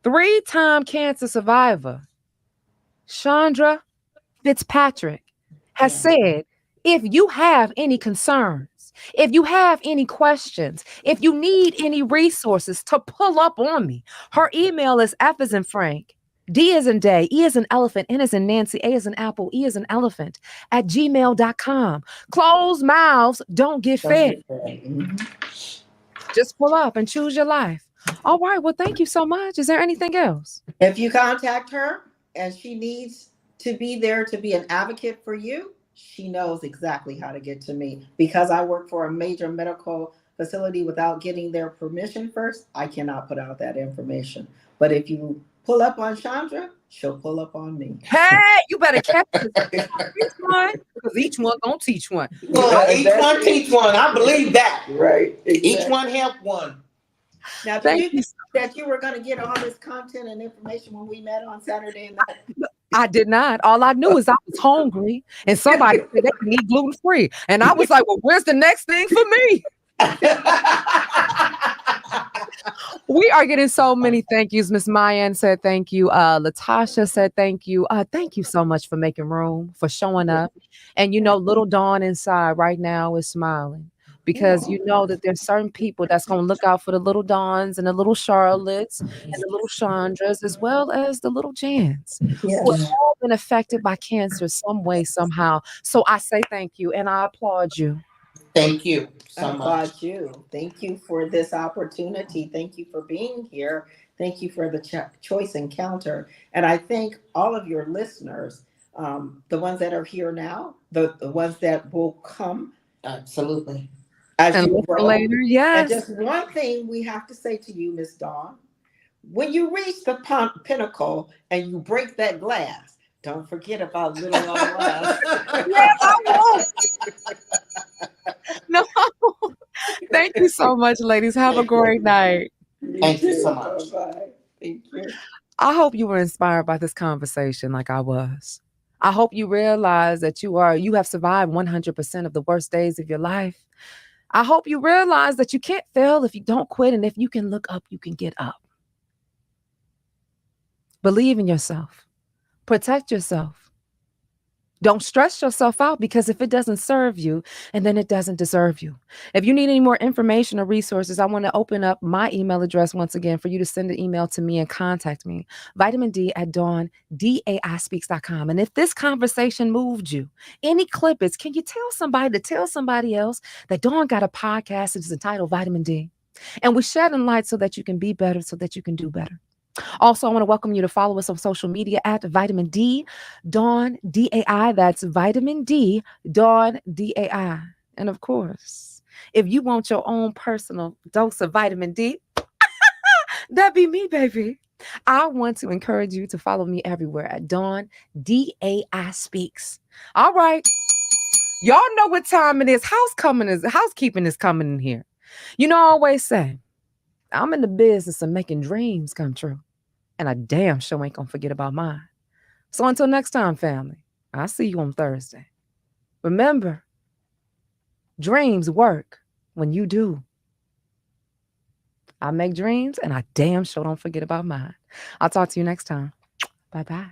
3-time cancer survivor Shandra Fitzpatrick has said, if you have any concerns, if you have any questions, if you need any resources, to pull up on me. Her email is F as in Frank, D as in day, E as in elephant, N as in Nancy, A as in apple, E as in elephant at gmail.com. Closed mouths don't get fed. Just pull up and choose your life. All right. Well, thank you so much. Is there anything else? If you contact her and she needs to be there to be an advocate for you, she knows exactly how to get to me. Because I work for a major medical facility without getting their permission first, I cannot put out that information. But if you pull up on Shandra, she'll pull up on me. Hey, you better catch this each one, because each one gonna teach one. Well, each one teach one. I believe that. Right. Exactly. Each one help one. Now, did you think that you were going to get all this content and information when we met on Saturday night? I did not. All I knew is I was hungry, and somebody said they can eat gluten free, and I was like, "Well, where's the next thing for me?" We are getting so many thank yous. Miss Mayan said thank you. Latasha said thank you. Thank you so much for making room, for showing up. And little Dawn inside right now is smiling, because you know that there's certain people that's going to look out for the little Dawns and the little Charlottes and the little Chandras, as well as the little Jans, who have all been affected by cancer some way, somehow. So I say thank you, and I applaud you. Thank you so much. Applaud you. Thank you for this opportunity. Thank you for being here. Thank you for the choice encounter. And I thank all of your listeners, the ones that are here now, the ones that will come. Absolutely. As you grow. Later, yes. And just one thing we have to say to you, Miss Dawn, when you reach the pinnacle and you break that glass, don't forget about little old us. Yes, I won't. No. Thank you so much, ladies. Have a great night. Thank you so much. Bye-bye. Thank you. I hope you were inspired by this conversation like I was. I hope you realize that you have survived 100% of the worst days of your life. I hope you realize that you can't fail if you don't quit, and if you can look up, you can get up. Believe in yourself. Protect yourself. Don't stress yourself out, because if it doesn't serve you, and then it doesn't deserve you. If you need any more information or resources, I want to open up my email address once again for you to send an email to me and contact me. Vitamin D at DawnDaiSpeaks.com. And if this conversation moved you, any clippings, can you tell somebody to tell somebody else that Dawn got a podcast that's entitled Vitamin D? And we're shedding light so that you can be better, so that you can do better. Also, I want to welcome you to follow us on social media at Vitamin D, Dawn DAI. That's Vitamin D, Dawn DAI. And of course, if you want your own personal dose of vitamin D, that'd be me, baby. I want to encourage you to follow me everywhere at Dawn DAI Speaks. All right. Y'all know what time it is. Housekeeping is coming in here. I always say, I'm in the business of making dreams come true. And I damn sure ain't gonna forget about mine. So until next time, family, I'll see you on Thursday. Remember, dreams work when you do. I make dreams, and I damn sure don't forget about mine. I'll talk to you next time. Bye-bye.